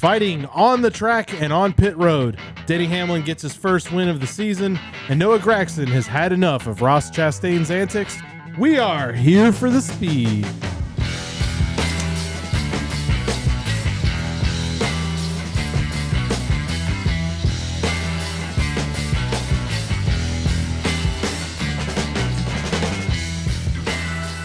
Fighting on the track and on pit road, Denny Hamlin gets his first win of the season, and Noah Gragson has had enough of Ross Chastain's antics. We are here for the speed.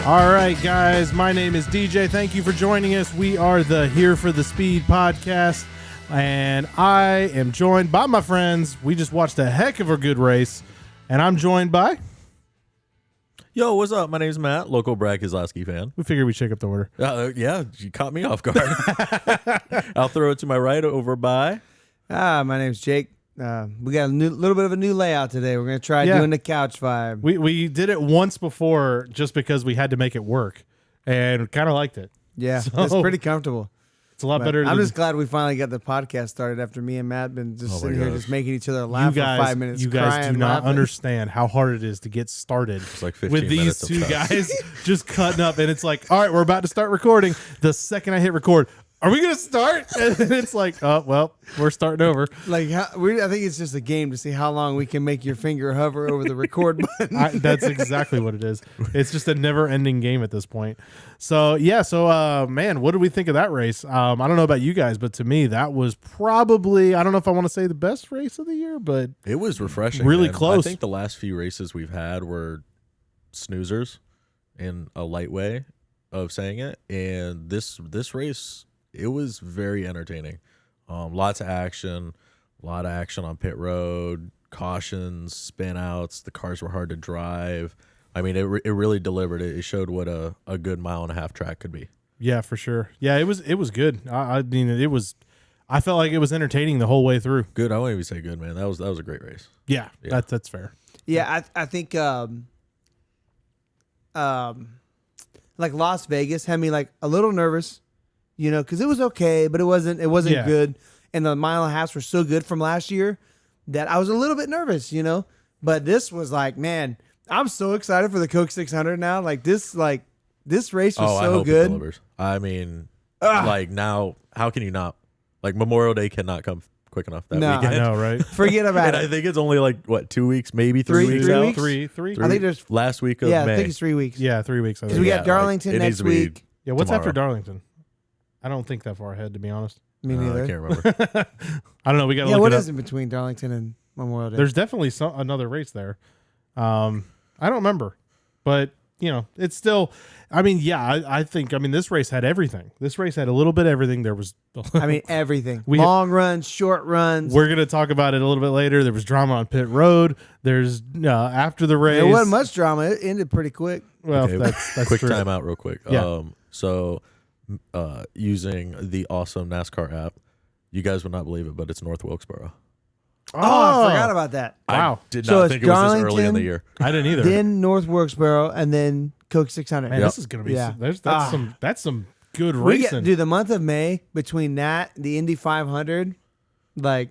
All right, guys, my name is DJ. Thank you for joining us. We are the Here for the Speed podcast, and I am joined by my friends. We just watched a heck of a good race, and I'm joined by... Yo, what's up? My name's Matt, local Brad Keselowski fan. We figured we'd shake up the order. Yeah, you caught me off guard. I'll throw it to my right over by... My name's Jake. We got a little bit of a new layout today. We're going to try doing the couch vibe. We did it once before just because we had to make it work, and kind of liked it. Yeah, So, it's pretty comfortable. It's a lot better. I'm just glad we finally got the podcast started after me and Matt been just sitting here just making each other laugh for 5 minutes. You guys crying, do not laughing. understand how hard it is to get started It's like 15 with these minutes of two cuss. guys just cutting up, and it's like, all right, we're about to start recording. The second I hit record, are we going to start? And then it's like, oh, well, we're starting over. Like, I think it's just a game to see how long we can make your finger hover over the record button. That's exactly what it is. It's just a never-ending game at this point. So, man, what did we think of that race? I don't know about you guys, but to me, that was probably, I don't know if I want to say the best race of the year, but It was refreshing. Really man. close. I think the last few races we've had were snoozers in a light way of saying it. And this race, it was very entertaining. Lots of action, a lot of action on pit road, cautions, spin outs. The cars were hard to drive. I mean, it really delivered. It showed what a good mile-and-a-half track could be. yeah, for sure. Yeah, it was good. I mean, I felt like it was entertaining the whole way through. Good. I won't even say good, man. That was a great race. Yeah, Yeah. that's fair. Yeah, I think like Las Vegas had me like a little nervous, you know, because it was okay, but it wasn't Yeah. good. And the mile and a halves were so good from last year that I was a little bit nervous, you know. But this was like, man, I'm so excited for the Coke 600 now. Like this race was I so hope it good. delivers. I mean, like now, how can you not? Like Memorial Day cannot come quick enough that No. weekend. I know, right? Forget about And I it. think it's only like, what, 2 weeks, maybe three weeks Three out? weeks? Three. I think there's Last week of I May. think it's 3 weeks. Yeah, 3 weeks. I Because think. we Yeah, got Darlington like, it needs next to be week. Yeah, what's after tomorrow. Darlington? I don't think that far ahead, to be honest. Me neither. I can't remember. I don't know. We got to Yeah, look what it up. is in between Darlington and Memorial Day? There's definitely another race there. I don't remember, but you know, it's still. I mean, yeah, I think. I mean, this race had everything. This race had a little bit of everything. There was. I mean, everything. We- Long runs, short runs. We're gonna talk about it a little bit later. There was drama on pit road. There's after the race. There wasn't much drama. It ended pretty quick. Well, Okay, that's quick true. time out real quick. Yeah. So using the awesome NASCAR app, you guys would not believe it, but it's North Wilkesboro. Oh, I forgot about that. Wow. I did So not it's think it was this early in Darlington, the year. I didn't either. Then North Wilkesboro, and then Coke 600. Man, Yep. this is gonna be. Yeah. That's some good We racing. get, the month of May between that, the Indy 500, like,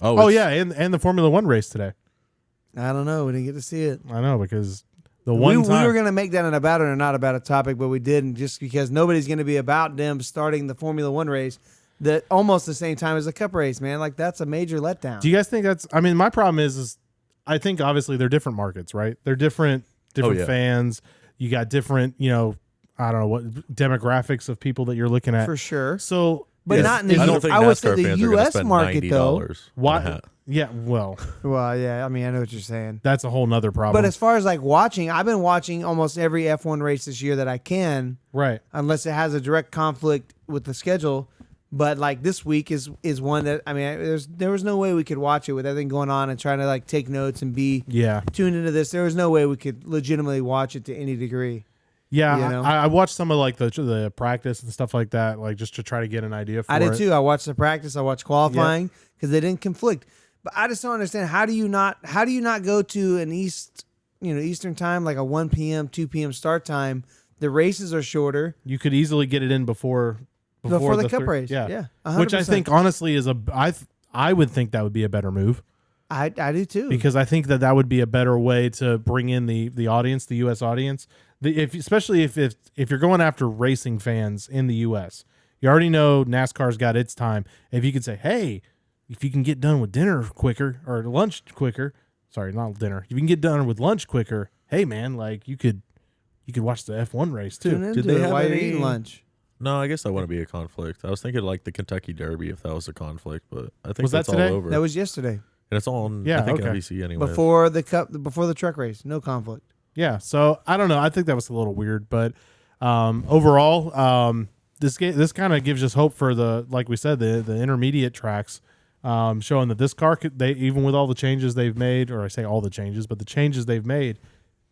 Oh yeah, and the Formula One race today. I don't know. We didn't get to see it. I know because the We one time were going to make that an about it or not about a topic, but we didn't just because nobody's going to be about them starting the Formula One race that almost the same time as the Cup race, man. Like, that's a major letdown. Do you guys think that's? I mean, my problem is I think obviously they're different markets, right? They're different yeah. fans. You got different, you know, I don't know what demographics of people that you're looking at. For sure. So, But not in the I don't think I would say NASCAR the fans are going to U.S. spend market, though. $90 why? on a hat. Yeah, well, Well, yeah, I mean, I know what you're saying. that's a whole nother problem. But as far as like watching, I've been watching almost every F1 race this year that I can, right. unless it has a direct conflict with the schedule. But like this week is one that I mean, there was no way we could watch it with everything going on and trying to like take notes and be Yeah. tuned into this. There was no way we could legitimately watch it to any degree. Yeah, You know? I watched some of like the practice and stuff like that, like just to try to get an idea for I did it. too. I watched the practice. I watched qualifying because they didn't conflict. But I just don't understand how do you not go to an Eastern time, like a 1 p.m., 2 p.m. start time? The races are shorter. You could easily get it in before the Cup third- race. Yeah, Yeah, which I 100%. think honestly is I would think that would be a better move. I do too. Because I think that would be a better way to bring in the audience, the U.S. audience. Especially if you're going after racing fans in the U.S., You already know NASCAR's got its time. If you could say, hey, if you can get done with dinner quicker or lunch quicker, sorry, not dinner. If you can get done with lunch quicker, hey man, like you could watch the F1 race too. Did they have while you're eating lunch? No, I guess that wouldn't be a conflict. I was thinking like the Kentucky Derby if that was a conflict, but I think Was that that's today? all over. That was yesterday. And it's all on, Yeah, I think, okay. NBC anyway. Before the truck race. No conflict. Yeah, so I don't know. I think that was a little weird, but overall, this kind of gives us hope for like we said, the intermediate tracks, showing that this car they even with all the changes they've made, or I say all the changes, but the changes they've made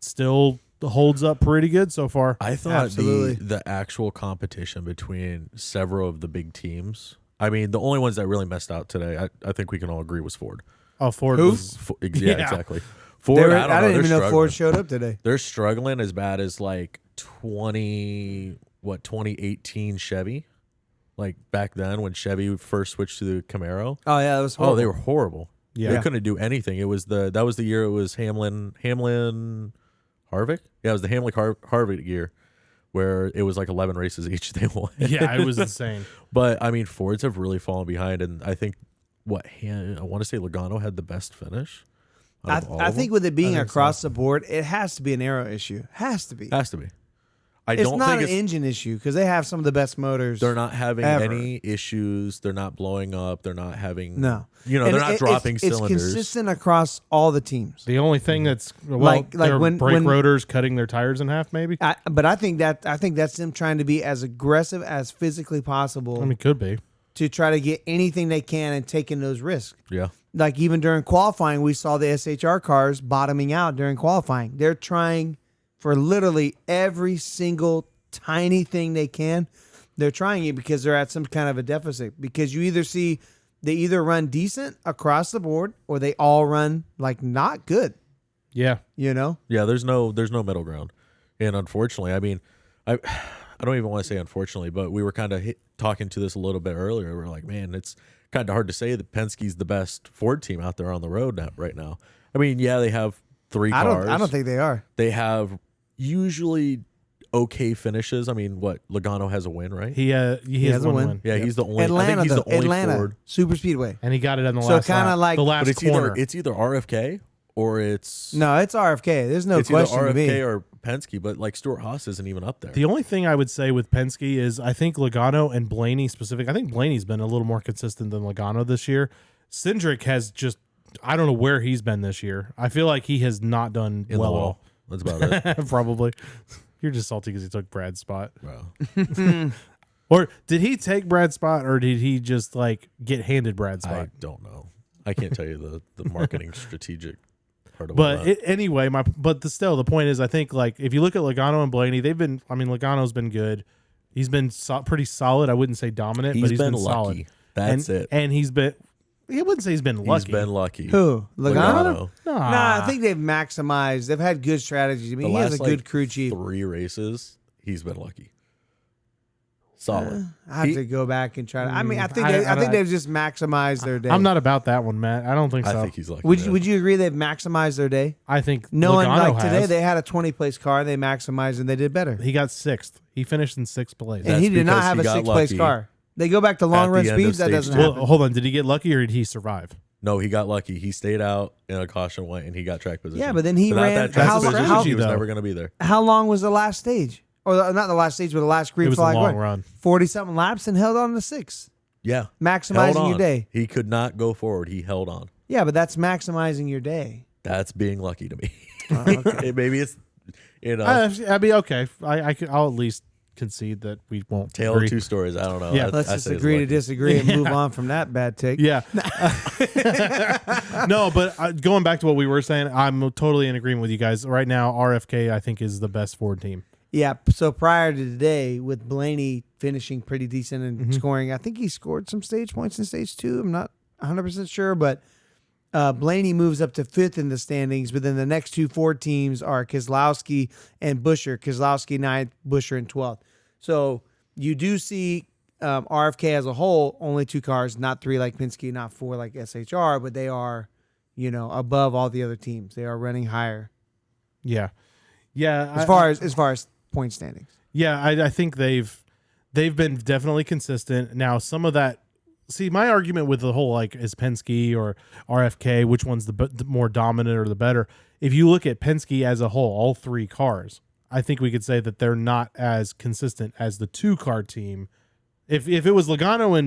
still holds up pretty good so far. I thought Absolutely. the actual competition between several of the big teams. I mean, the only ones that really messed out today, I think we can all agree, was Ford. Oh, Ford Who? was Yeah, exactly. Ford. I I didn't even know struggling. Ford showed up today. They're struggling as bad as like 2018 Chevy, like back then when Chevy first switched to the Camaro. Oh yeah, that was horrible. Oh, they were horrible. Yeah. They couldn't do anything. That was the year it was Hamlin Harvick. Yeah, it was the Hamlin Harvick year where it was like 11 races each they won. yeah, it was insane. But I mean, Fords have really fallen behind, and I think I want to say Logano had the best finish. I think with it being I think across the board, it has to be an aero issue. Has to be. Has to be. I It's don't not think an engine issue because they have some of the best motors. they're not having ever. any issues. They're not blowing up. They're not having No. You know, And they're not dropping it's cylinders. It's consistent across all the teams. The only thing that's Like their when- brake when- rotors cutting their tires in half, maybe. But I think that's them trying to be as aggressive as physically possible I mean, could be. to try to get anything they can and taking those risks. Yeah. Like even during qualifying, we saw the SHR cars bottoming out during qualifying. They're trying for literally every single tiny thing they can. They're trying it because they're at some kind of a deficit. Because you either see they either run decent across the board or they all run like not good. Yeah. You know? Yeah, there's no middle ground. And unfortunately, I mean, I don't even want to say unfortunately, but we were kind of talking to this a little bit earlier. We're like, man, it's kind of hard to say that Penske's the best Ford team out there on the road right now. I mean, yeah, they have 3 cars. I don't think they are. They have usually okay finishes. I mean, what, Logano has a win, right? He has a one win. win. Yeah, he's the only. I Atlanta, think he's though. the only Atlanta Ford. Super Speedway. And he got it on the So last kinda lap, like- the last But it's corner. either RFK or it's No, it's RFK. There's no it's either question to RFK me. or Penske. But like Stuart Haas isn't even up there. The only thing I would say with Penske is I think Logano and Blaney specific. I think Blaney's been a little more consistent than Logano this year. Cindric has just, I don't know where he's been this year. I feel like he has not done in well. the wall. That's about it. Probably. You're just salty because he took Brad's spot. Wow. Or did he take Brad's spot, or did he just like get handed Brad's spot? I don't know. I can't tell you the marketing strategic part of But all that. anyway, still the point is, I think like if you look at Logano and Blaney, they've been. I mean, Logano's been good. He's been pretty solid. I wouldn't say dominant, but he's been lucky. solid. That's and, it. And he's been. I wouldn't say he's been lucky. He's been lucky. Who? Logano? Nah. Nah, I think they've maximized. They've had good strategies. I mean, The he has a last, good crew chief. 3 races, he's been lucky. Solid. I have to go back and try to. I mean, I think they've just maximized their day. I'm not about that one, Matt. I don't think so. I think he's lucky. Would you agree they've maximized their day? I think Knowing Logano like today has. they had a 20 place car, they maximized and they did better. He got 6th. He finished in 6th place. And he did not because have he a got 6th place lucky car. They go back to long at run the end of speeds. That stage doesn't two. happen. Well, hold on. Did he get lucky or did he survive? No, he got lucky. He stayed out in a caution went and he got track position. Yeah, but then he Without ran- that track how- position, how- he was though? never going to be there. How long was the last stage? Or not the last stage, but the last green It was a flag long run. 40 something laps and held on to 6. Yeah. Maximizing Held your on. day. He could not go forward. He held on. Yeah, but that's maximizing your day. That's being lucky to me. Okay. Maybe it's, I'd be okay. I'll at least concede that we won't tale agree. of 2 stories. I don't know. Yeah. Let's I just say it's agree to lucky. disagree and move on from that bad take. Yeah. No, but going back to what we were saying, I'm totally in agreement with you guys. Right now, RFK, I think, is the best Ford team. Yeah, so prior to today, with Blaney finishing pretty decent and scoring, I think he scored some stage points in stage 2. I'm not 100% sure, but Blaney moves up to 5th in the standings. But then the next 2 Ford teams are Keselowski and Buescher. Keselowski 9th, Buescher in 12th. So you do see RFK as a whole, only 2 cars, not 3 like Penske, not 4 like SHR, but they are, above all the other teams. They are running higher Yeah. Yeah. as far as point standings. Yeah, I think they've they've been definitely consistent. Now, some of that, see, my argument with the whole, like, is Penske or RFK, which one's the more dominant or the better? If you look at Penske as a whole, all three cars, I think we could say that they're not as consistent as the 2-car team. If it was Logano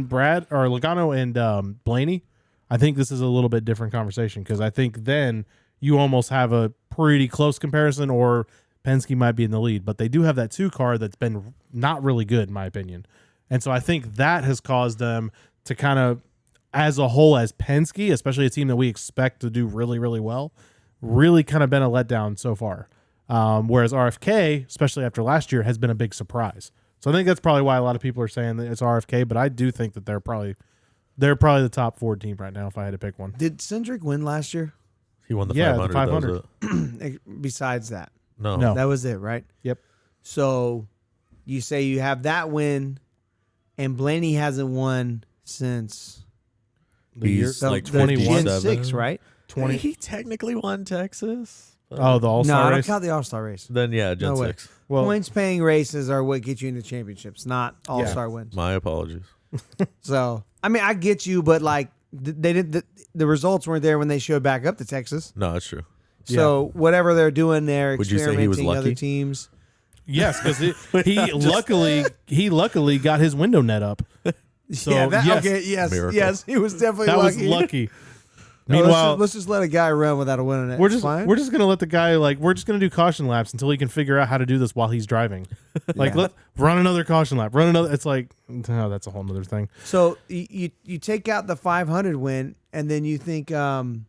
and Blaney, I think this is a little bit different conversation, because I think then you almost have a pretty close comparison, or Penske might be in the lead. But they do have that 2-car that's been not really good, in my opinion. And so I think that has caused them to kind of, as a whole, as Penske, especially a team that we expect to do really, really well, really kind of been a letdown so far. Whereas RFK, especially after last year, has been a big surprise. So I think that's probably why a lot of people are saying that it's RFK, but I do think that they're probably the top 4 team right now if I had to pick one. Did Cindric win last year? He won the 500. The 500. Besides that. No. That was it, right? Yep. So you say you have that win, and Blaney hasn't won since He's like the 21. Gen 6, right? 20. He technically won Texas. Oh, the All-Star No, I don't race? count the All-Star race. Then, yeah, Gen No way. 6. Well, Points-paying races are what get you into championships, not All-Star wins. My apologies. So, I mean, I get you, but like they did the results weren't there when they showed back up to Texas. No, that's true. So whatever they're doing there, Would you say he was experimenting lucky? other teams. yes, because he luckily got his window net up. So, yes, he was definitely that lucky. was lucky. No, Meanwhile, let's just let a guy run without a winning it. we're It's just fine. gonna let the guy, like, we're just gonna do caution laps until he can figure out how to do this while he's driving. Like, Yeah. let's run another caution lap. Run another. It's like, oh, that's a whole nother thing. So you take out the 500 win, and then you think, I'm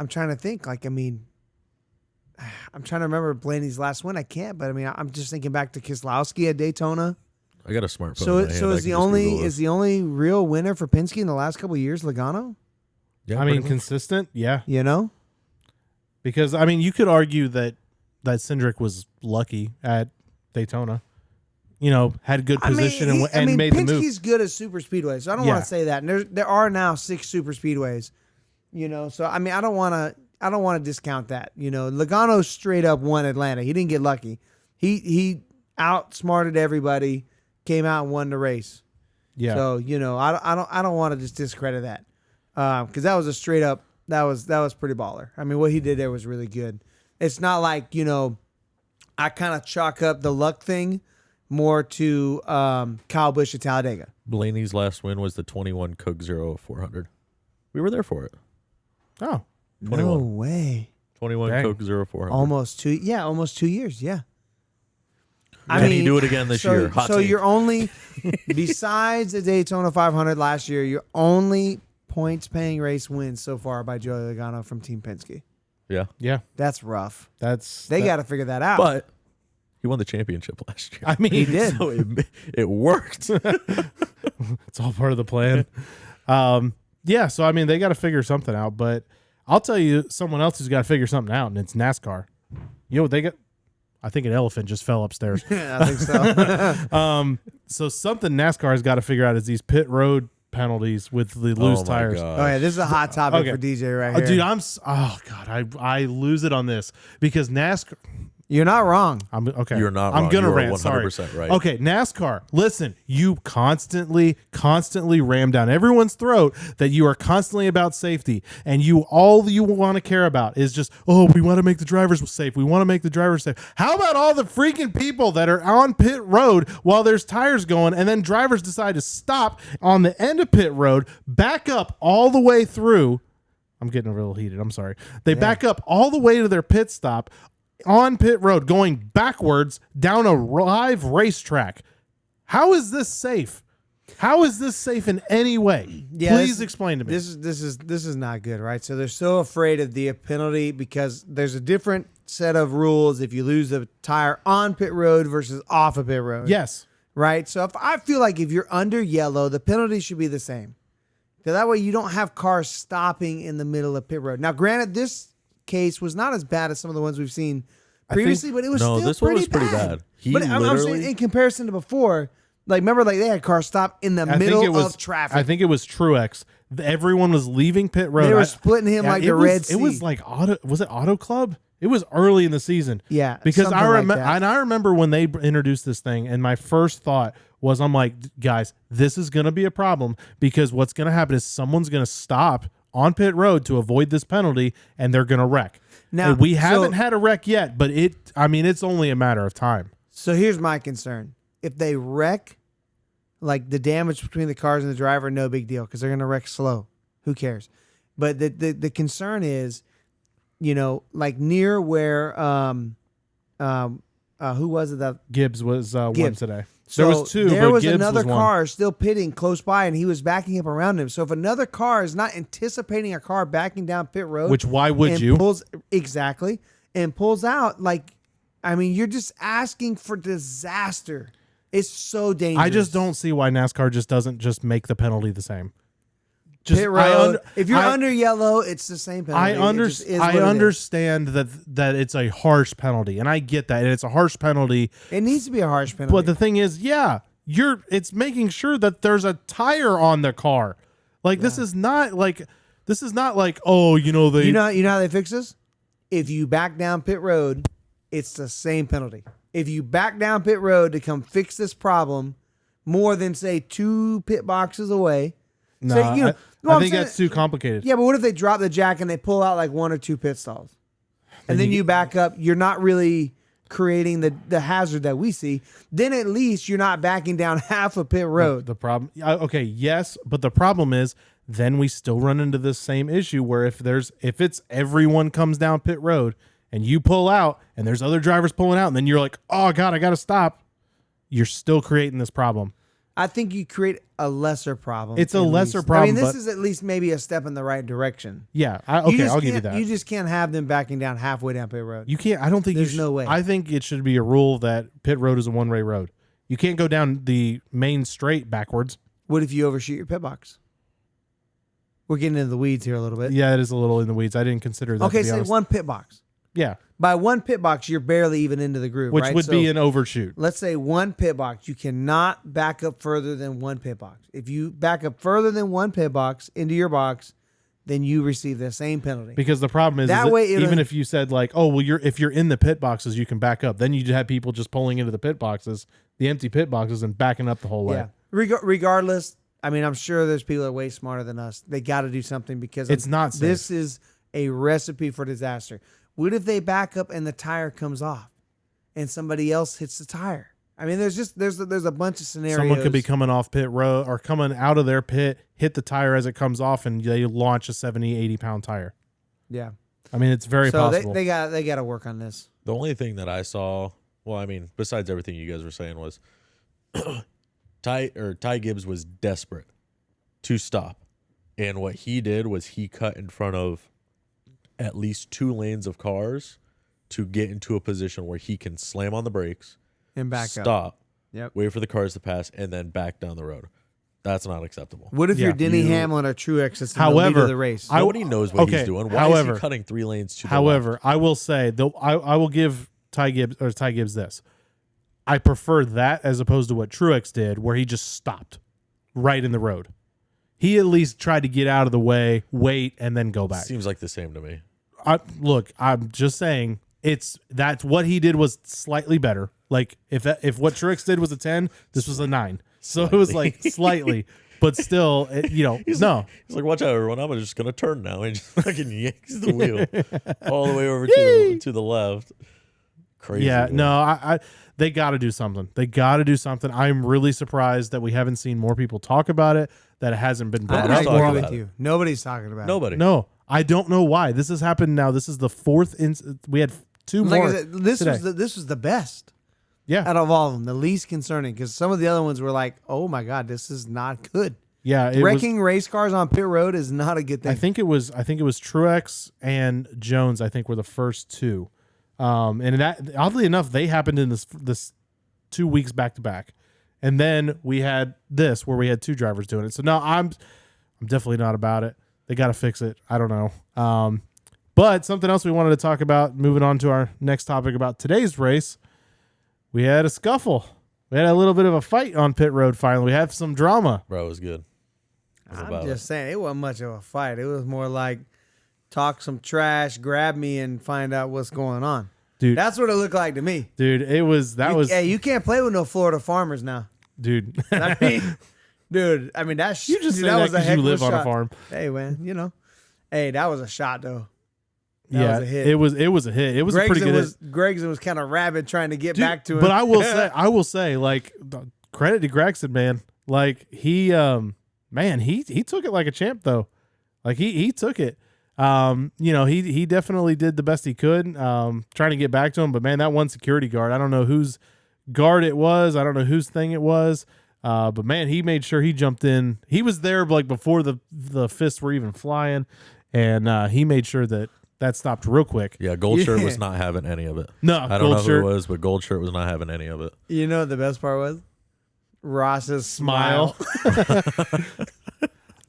trying to think. Like, I mean, I'm trying to remember Blaney's last win. I can't, but I mean, I'm just thinking back to Keselowski at Daytona. I got a smartphone. So in my hand. I is can the just only Google it. is the only real winner for Penske in the last couple of years Logano? Yeah, I mean, pretty much. consistent, yeah. You know, Because I mean, you could argue that Cindric was lucky at Daytona. You know, had good position and made the move. Penske's good at super speedways, so I don't Yeah. want to say that. And there are now 6 super speedways. So I mean, I don't want to discount that. Logano straight up won Atlanta. He didn't get lucky. He outsmarted everybody, came out and won the race. Yeah. So I don't want to just discredit that because that was a straight up that was pretty baller. I mean, what he did there was really good. It's not like I kind of chalk up the luck thing more to Kyle Busch at Talladega. Blaney's last win was the 21 Coke 400. We were there for it. Oh, 21. No way. 21 Dang. Coke 400. Almost 2 years. Yeah. Can he do it again this year? Hot so take. you're only besides the Daytona 500 last year, your only points paying race wins so far by Joey Logano from Team Penske. Yeah. yeah. That's rough. They That- got to figure that out. But he won the championship last year. I mean, He did. So it worked. It's all part of the plan. Yeah, so I mean, they got to figure something out. But I'll tell you, someone else who's got to figure something out, and it's NASCAR. They got. I think an elephant just fell upstairs. I think so. So something NASCAR has got to figure out is these pit road penalties with the loose Oh my tires. God. Oh yeah, this is a hot topic Okay. for DJ right Oh, here. dude, oh god, I lose it on this because NASCAR. You're not wrong. I'm okay. You're not I'm wrong. gonna You are rant. 100% Sorry. right. Okay, NASCAR. Listen, you constantly ram down everyone's throat that you are constantly about safety, and all you want to care about is just, we want to make the drivers safe. We want to make the drivers safe. How about all the freaking people that are on pit road while there's tires going, and then drivers decide to stop on the end of pit road, back up all the way through. I'm getting a little heated. I'm sorry. They back up all the way to their pit stop on pit road, going backwards down a live racetrack. How is this safe? How is this safe in any way? Yeah, Please explain to me. This is not good, right? So they're so afraid of the penalty because there's a different set of rules if you lose a tire on pit road versus off of pit road. Yes. Right? So I feel like if you're under yellow, the penalty should be the same. So that way you don't have cars stopping in the middle of pit road. Now, granted, this case was not as bad as some of the ones we've seen previously, but it was still this one pretty was pretty bad. But I'm saying in comparison to before, like remember, like they had cars stop in the middle of traffic. I think it was Truex. Everyone was leaving pit road. They were splitting him like the Red Sea. It was like was it Auto Club? It was early in the season. Yeah, because something I like remember, that. and I remember when they introduced this thing, and my first thought was, I'm like, guys, this is going to be a problem because what's going to happen is someone's going to stop on pit road to avoid this penalty, and they're going to wreck. Now, And we haven't had a wreck yet, but it's only a matter of time. So here's my concern: if they wreck, like the damage between the cars and the driver, no big deal because they're going to wreck slow. Who cares? But the concern is, like near where who was it that Gibbs was one Gibbs. today. So there was two. There but was Gibbs another was one. car still pitting close by, and he was backing up around him. So if another car is not anticipating a car backing down pit road, Which why would and you? pulls out, you're just asking for disaster. It's so dangerous. I just don't see why NASCAR just doesn't just make the penalty the same. Just, pit road. If you're under yellow, it's the same penalty. I understand that it's a harsh penalty, and I get that, and it's a harsh penalty. It needs to be a harsh penalty. But the thing is, it's making sure that there's a tire on the car. Like this is not like oh, they you know how they fix this? If you back down pit road, it's the same penalty. If you back down pit road to come fix this problem, more than say 2 pit boxes away. No, say, I think that's too complicated. Yeah, but what if they drop the jack and they pull out like 1 or 2 pit stalls, and then you back up? You're not really creating the hazard that we see. Then at least you're not backing down half a pit road. The problem, okay, yes, but the problem is then we still run into this same issue where if it's everyone comes down pit road and you pull out and there's other drivers pulling out and then you're like, oh God, I got to stop. You're still creating this problem. I think you create a lesser problem. It's a lesser problem. This is at least maybe a step in the right direction. Yeah. I'll give you that. You just can't have them backing down halfway down pit road. You can't. I don't think there's no way. I think it should be a rule that pit road is a one-way road. You can't go down the main straight backwards. What if you overshoot your pit box? We're getting into the weeds here a little bit. Yeah, it is a little in the weeds. I didn't consider that. Okay, say one pit box. Yeah. By one pit box, you're barely even into the groove, which right? would be an overshoot. Let's say one pit box. You cannot back up further than one pit box. If you back up further than one pit box into your box, then you receive the same penalty. Because the problem is, even if you said like, oh, well, if you're in the pit boxes, you can back up. Then you'd have people just pulling into the pit boxes, the empty pit boxes, and backing up the whole way. Yeah. Regardless, I mean, I'm sure there's people that are way smarter than us. They got to do something because it's not safe. This is a recipe for disaster. What if they back up and the tire comes off and somebody else hits the tire? I mean, there's a bunch of scenarios. Someone could be coming off pit row or coming out of their pit, hit the tire as it comes off, and they launch a 70, 80-pound tire. Yeah. I mean, it's very possible. They got to work on this. The only thing that I saw, well, I mean, besides everything you guys were saying, was Ty Gibbs was desperate to stop. And what he did was he cut in front of at least 2 lanes of cars to get into a position where he can slam on the brakes and back stop, Yep. wait for the cars to pass, and then back down the road. That's not acceptable. What if you're Denny Hamlin or Truex that's in the lead of the race? Nobody knows what he's doing. Why is he cutting 3 lanes to the left? I will say, I will give Ty Gibbs this. I prefer that as opposed to what Truex did, where he just stopped right in the road. He at least tried to get out of the way, wait, and then go back. Seems like the same to me. Look, I'm just saying that's what he did was slightly better. Like if what Truex did was a 10, this was a 9. So it was like slightly, but still, He's like, watch out, everyone! I'm just gonna turn now, and just fucking yanks the wheel all the way over to the left. Crazy. Yeah, man. no, they got to do something. They got to do something. I'm really surprised that we haven't seen more people talk about it. That it hasn't been brought I up. agree with you. Nobody's talking about Nobody. No, I don't know why. This has happened now. This is the 4th. We had 2 like more. I said, this today. was the best. Yeah. Out of all of them, the least concerning, because some of the other ones were like, "Oh my god, this is not good." Yeah, wrecking race cars on pit road is not a good thing. I think it was Truex and Jones. I think were the first 2, and that oddly enough they happened in this 2 weeks back to back, and then we had this where we had 2 drivers doing it. So no, I'm definitely not about it. They got to fix it. I don't know. But something else we wanted to talk about. Moving on to our next topic about today's race. We had a scuffle. We had a little bit of a fight on pit road finally. We had some drama. Bro, it was good. I'm just saying, it wasn't much of a fight. It was more like talk some trash, grab me, and find out what's going on. Dude, That's what it looked like to me. dude, Hey, you can't play with no Florida farmers now. dude. I mean, dude, that's You just say that that was a 'cause heck you of a live on a shot. farm. Hey, man, hey, that was a shot though. That Yeah, was a hit. it was a hit. It was a pretty good hit. Gregson was kind of rabid trying to get Dude, back to him. But I will say, like, credit to Gragson, man. Like he took it like a champ though. Like he took it. He definitely did the best he could, trying to get back to him. But man, that one security guard, I don't know whose guard it was. I don't know whose thing it was. But man, he made sure he jumped in. He was there like before the fists were even flying, and he made sure that stopped real quick. Yeah, Gold Shirt was not having any of it. No, I don't know who it was, but Gold Shirt was not having any of it. You know what the best part was? Ross's smile.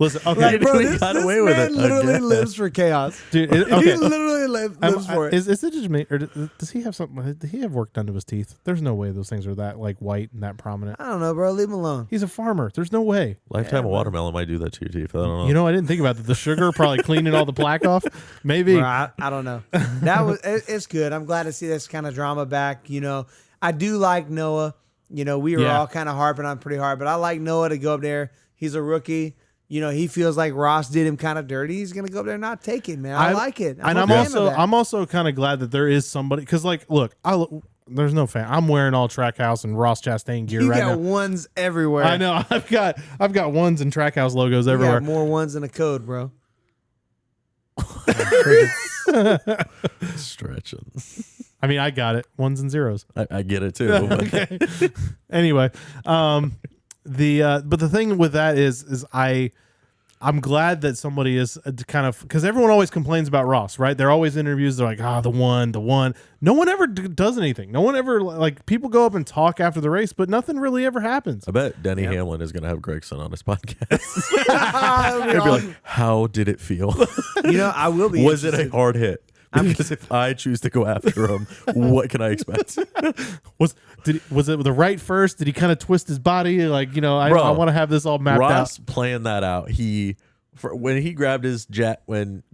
Listen, okay, Like, bro, We this got away with man it literally again. lives for chaos. dude. He Okay, literally lives for it. is it just me, or does he have something? Did he have work done to his teeth? There's no way those things are that like white and that prominent. I don't know, bro. Leave him alone. He's a farmer. There's no way. Lifetime of watermelon might do that to your teeth. I don't know. You know, I didn't think about that. The sugar probably cleaning all the plaque off. Maybe. Bro, I don't know. It's good. I'm glad to see this kind of drama back. I do like Noah. We were Yeah. all kind of harping on pretty hard, but I like Noah to go up there. He's a rookie. He feels like Ross did him kind of dirty. He's gonna go up there and not take it, man. I like it. I'm also kind of glad that there is somebody, because like, look, there's no fan. I'm wearing all Trackhouse and Ross Chastain gear You right got now. ones everywhere. I know. I've got ones and Trackhouse logos You everywhere. got more ones than a code, bro. Stretching. I mean, I got it. Ones and zeros. I get it too. But Okay. Anyway, but the thing with that is I'm glad that somebody is kind of, because everyone always complains about Ross, right? They're always in interviews. They're like, the one. No one ever does anything. No one ever, like, people go up and talk after the race, but nothing really ever happens. I bet Denny Hamlin is going to have Gragson on his podcast. That'd be He'll be awesome. like, how did it feel? I will be. Was it a interested. hard hit? Because if I choose to go after him, what can I expect? Was it the right first? Did he kind of twist his body? Like, I want to have this all mapped Ross out. planned that out. When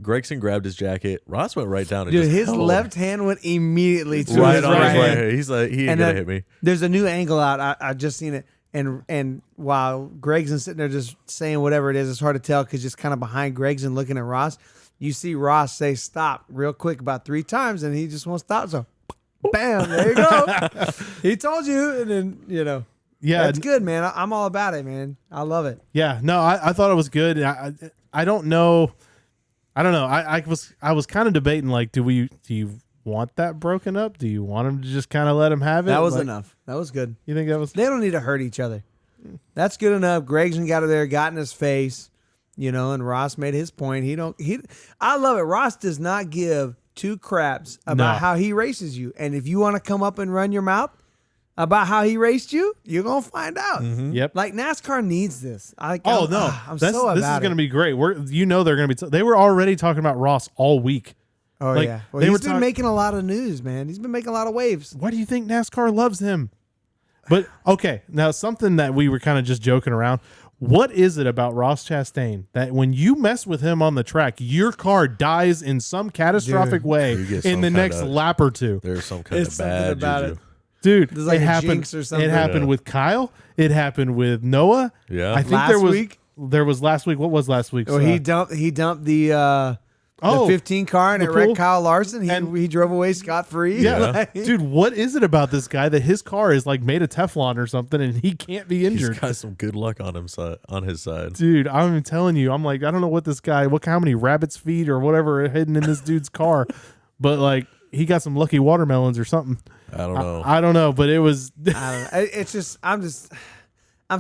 Gragson grabbed his jacket, Ross went right down and Dude, just his held him left hand went immediately to right his on right his hand. right hand. He's like, he ain't gonna hit me. There's a new angle out. I just seen it, and while Gregson's sitting there just saying whatever it is, it's hard to tell because just kind of behind Gregson looking at Ross, you see Ross say stop real quick about 3 times, and he just won't stop. So, bam, there you go. He told you, and then Yeah, that's good, man. I'm all about it, man. I love it. Yeah, no, I thought it was good. I don't know. I was kind of debating, like, do you want that broken up? Do you want him to just kind of let him have it? That was Like, enough. That was good. You think that was? They don't need to hurt each other. That's good enough. Gregson got there, got in his face, and Ross made his point. I love it. Ross does not give 2 craps about how he races you. And if you want to come up and run your mouth about how he raced you, you're going to find out. Mm-hmm. Yep. Like NASCAR needs this. I'm This so about is going to it. be great. They're going to be. They were already talking about Ross all week. Oh, like, yeah. Well, they he's were been making a lot of news, man. He's been making a lot of waves. Why do you think NASCAR loves him? But okay, now something that we were kind of just joking around. What is it about Ross Chastain that when you mess with him on the track, your car dies in some catastrophic way You get in some the kinda- next lap or two? There's some kind It's of something bad about juju. it. Dude, There's like it a happened. jinx or something. It happened Yeah. with Kyle. It happened with Noah. Yeah. I think Last there was week? there was last week. What was last week's? Well, he dumped the 15 car and the it wrecked pool? Kyle Larson. And- he drove away scot-free. Yeah, Like- dude, what is it about this guy that his car is like made of Teflon or something and he can't be He's injured? got some good luck on his side. Dude, I'm telling you, I'm like, I don't know what this guy, how many rabbit's feet or whatever are hidden in this dude's car, but like he got some lucky watermelons or something. I don't know. I don't know, but it was. I don't know. It's just I'm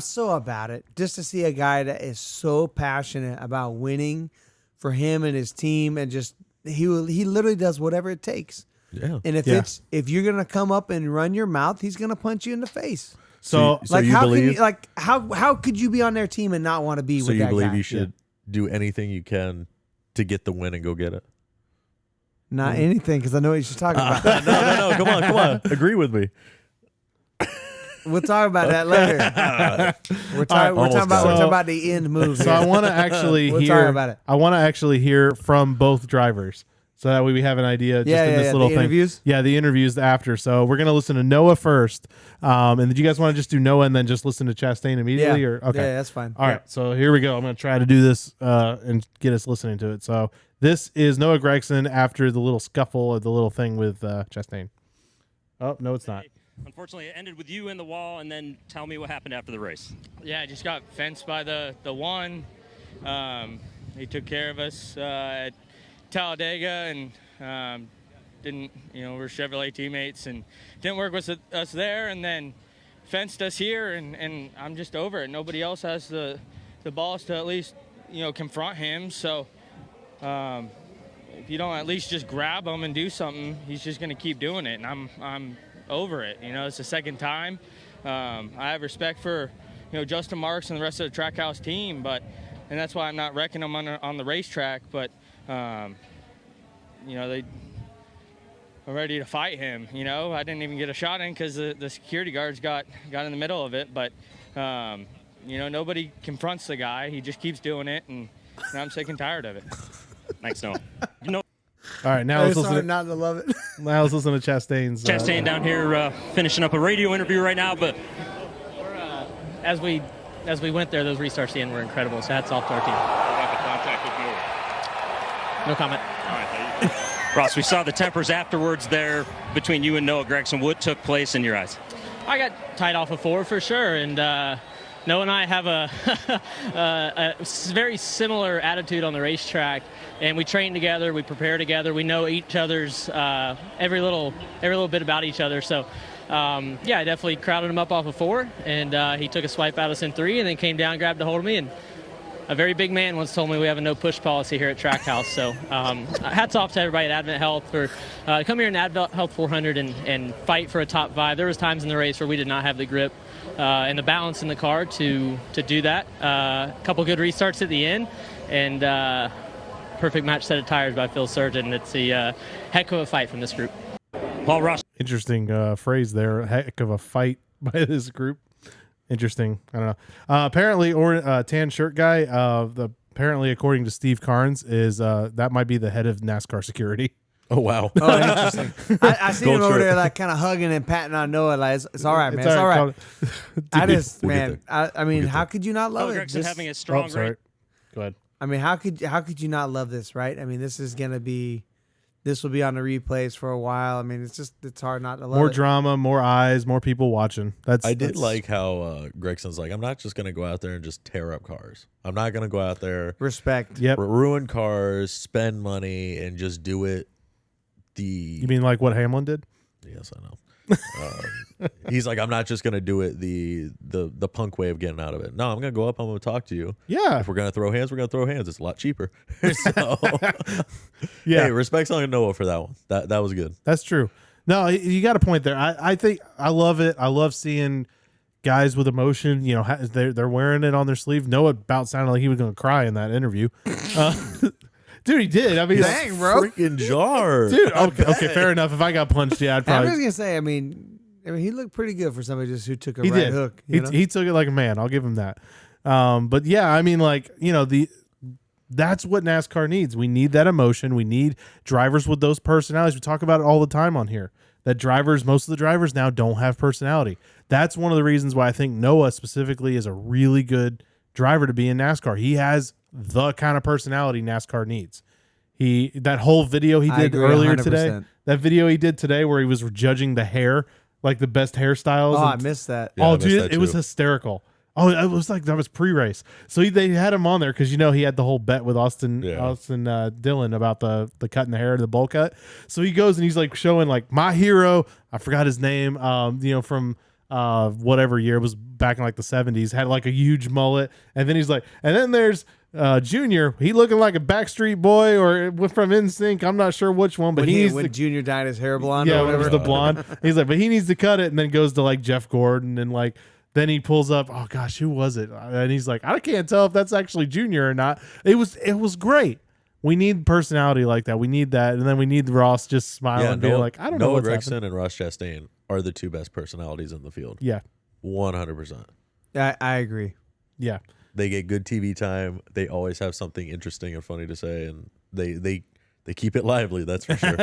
so about it. Just to see a guy that is so passionate about winning for him and his team, and just he literally does whatever it takes. Yeah. And if you're gonna come up and run your mouth, he's gonna punch you in the face. So So you believe? How could you be on their team and not want to be So with you that believe guy? you should do anything you can to get the win and go get it? Not anything, because I know what you're talking about. No. Come on. Agree with me. We'll talk about that later. We're talking about the end move. So I want to actually talk about it. I want to actually hear from both drivers, so that way we have an idea. Just in this little the thing. Interviews. Yeah, the interviews after. So we're gonna listen to Noah first, and then you guys want to just do Noah and then just listen to Chastain immediately, or okay, yeah, that's fine. All right, so here we go. I'm gonna try to do this and get us listening to it. So this is Noah Gragson after the little scuffle or the little thing with Chastain. Oh no, it's not. Unfortunately, it ended with you in the wall, and then tell me what happened after the race. Yeah, I just got fenced by the one. He took care of us at Talladega, and didn't, we're Chevrolet teammates, and didn't work with us there, and then fenced us here, and I'm just over it. Nobody else has the balls to at least, confront him. So if you don't at least just grab him and do something, he's just going to keep doing it, and I'm over it. It's the second time. I have respect for, Justin Marks and the rest of the Trackhouse team, and that's why I'm not wrecking them on the racetrack. But, they are ready to fight him. I didn't even get a shot in because the security guards got in the middle of it. But, nobody confronts the guy. He just keeps doing it, and I'm sick and tired of it. Thanks, Noah. All right, now let's listen. Not to love it. Now let's listen to Chastain's. Chastain down here finishing up a radio interview right now, but as we went there, those restarts at the end were incredible. So hats off to our team. about the contact with Noah. No comment. All right, thank you. Ross, we saw the tempers afterwards there between you and Noah Gragson. What took place in your eyes? I got tied off of 4 for sure, and Noah and I have a very similar attitude on the racetrack, and we train together, we prepare together, we know each other's every little bit about each other. So, I definitely crowded him up off of 4, and he took a swipe at us in 3, and then came down, grabbed a hold of me, and a very big man once told me we have a no-push policy here at Trackhouse. So hats off to everybody at Advent Health for come here in Advent Health 400 and fight for a top 5. There was times in the race where we did not have the grip and the balance in the car to do that. A couple good restarts at the end, and perfect match set of tires by Phil Surgeon. It's a heck of a fight from this group. Paul Ross. Interesting phrase there. Heck of a fight by this group. Interesting. I don't know. Apparently, tan shirt guy. Apparently, according to Steve Carnes, is that might be the head of NASCAR security. Oh wow. Oh, interesting. I see him over there like kind of hugging and patting on Noah. Like it's all right, man. It's all right. I just, man. I mean, how could you not love Noah it? Gragson having a strong race. Go ahead. I mean, how could you not love this, right? I mean, this will be on the replays for a while. I mean, it's hard not to love More it. drama, more eyes, more people watching. I did like how Gregson's like, I'm not just going to go out there and just tear up cars. I'm not going to go out there, Respect. Yep. ruin cars, spend money, and just do it. You mean like what Hamlin did? Yes, I know. He's like, I'm not just going to do it the punk way of getting out of it. No, I'm going to go up. I'm going to talk to you. Yeah. If we're going to throw hands, we're going to throw hands. It's a lot cheaper. So, Yeah. Hey, respect's on Noah for that one. That was good. That's true. No, you got a point there. I think I love it. I love seeing guys with emotion. They're wearing it on their sleeve. Noah about sounded like he was going to cry in that interview. Dude, he did. I mean, Dang, bro. Freaking jar. dude. Okay, fair enough. If I got punched, yeah, I'd I'm probably. just gonna say, I mean, he looked pretty good for somebody just who took a He right did. hook. He took it like a man. I'll give him that. But yeah, I mean, like, that's what NASCAR needs. We need that emotion. We need drivers with those personalities. We talk about it all the time on here. That most of the drivers now don't have personality. That's one of the reasons why I think Noah specifically is a really good driver to be in NASCAR. He has the kind of personality NASCAR needs. That whole video he did earlier 100%. today, that video he did today where he was judging the hair, like the best hairstyles. Oh, I missed that. Yeah, I Oh, missed dude, that it was too. hysterical. Oh, it was like that was pre-race. So they had him on there because he had the whole bet with Austin Dillon about the cutting the hair, the bowl cut. So he goes and he's like showing like my hero. I forgot his name. From whatever year, it was back in like the 70s. Had like a huge mullet, and then he's like, and then there's Junior. He looking like a Backstreet Boy or from NSYNC. I'm not sure which one, but when Junior dyed his hair blonde. yeah, or when it whatever. was the blonde. He's like, but he needs to cut it, and then goes to like Jeff Gordon, and like then he pulls up. Oh gosh, who was it? And he's like, I can't tell if that's actually Junior or not. It was great. We need personality like that. We need that, and then we need Ross just smiling, and being like, I don't know Noah what's Gragson happening. and Ross Chastain are the two best personalities in the field. Yeah, 100%. I agree. Yeah. They get good TV time. They always have something interesting and funny to say, and they keep it lively. That's for sure.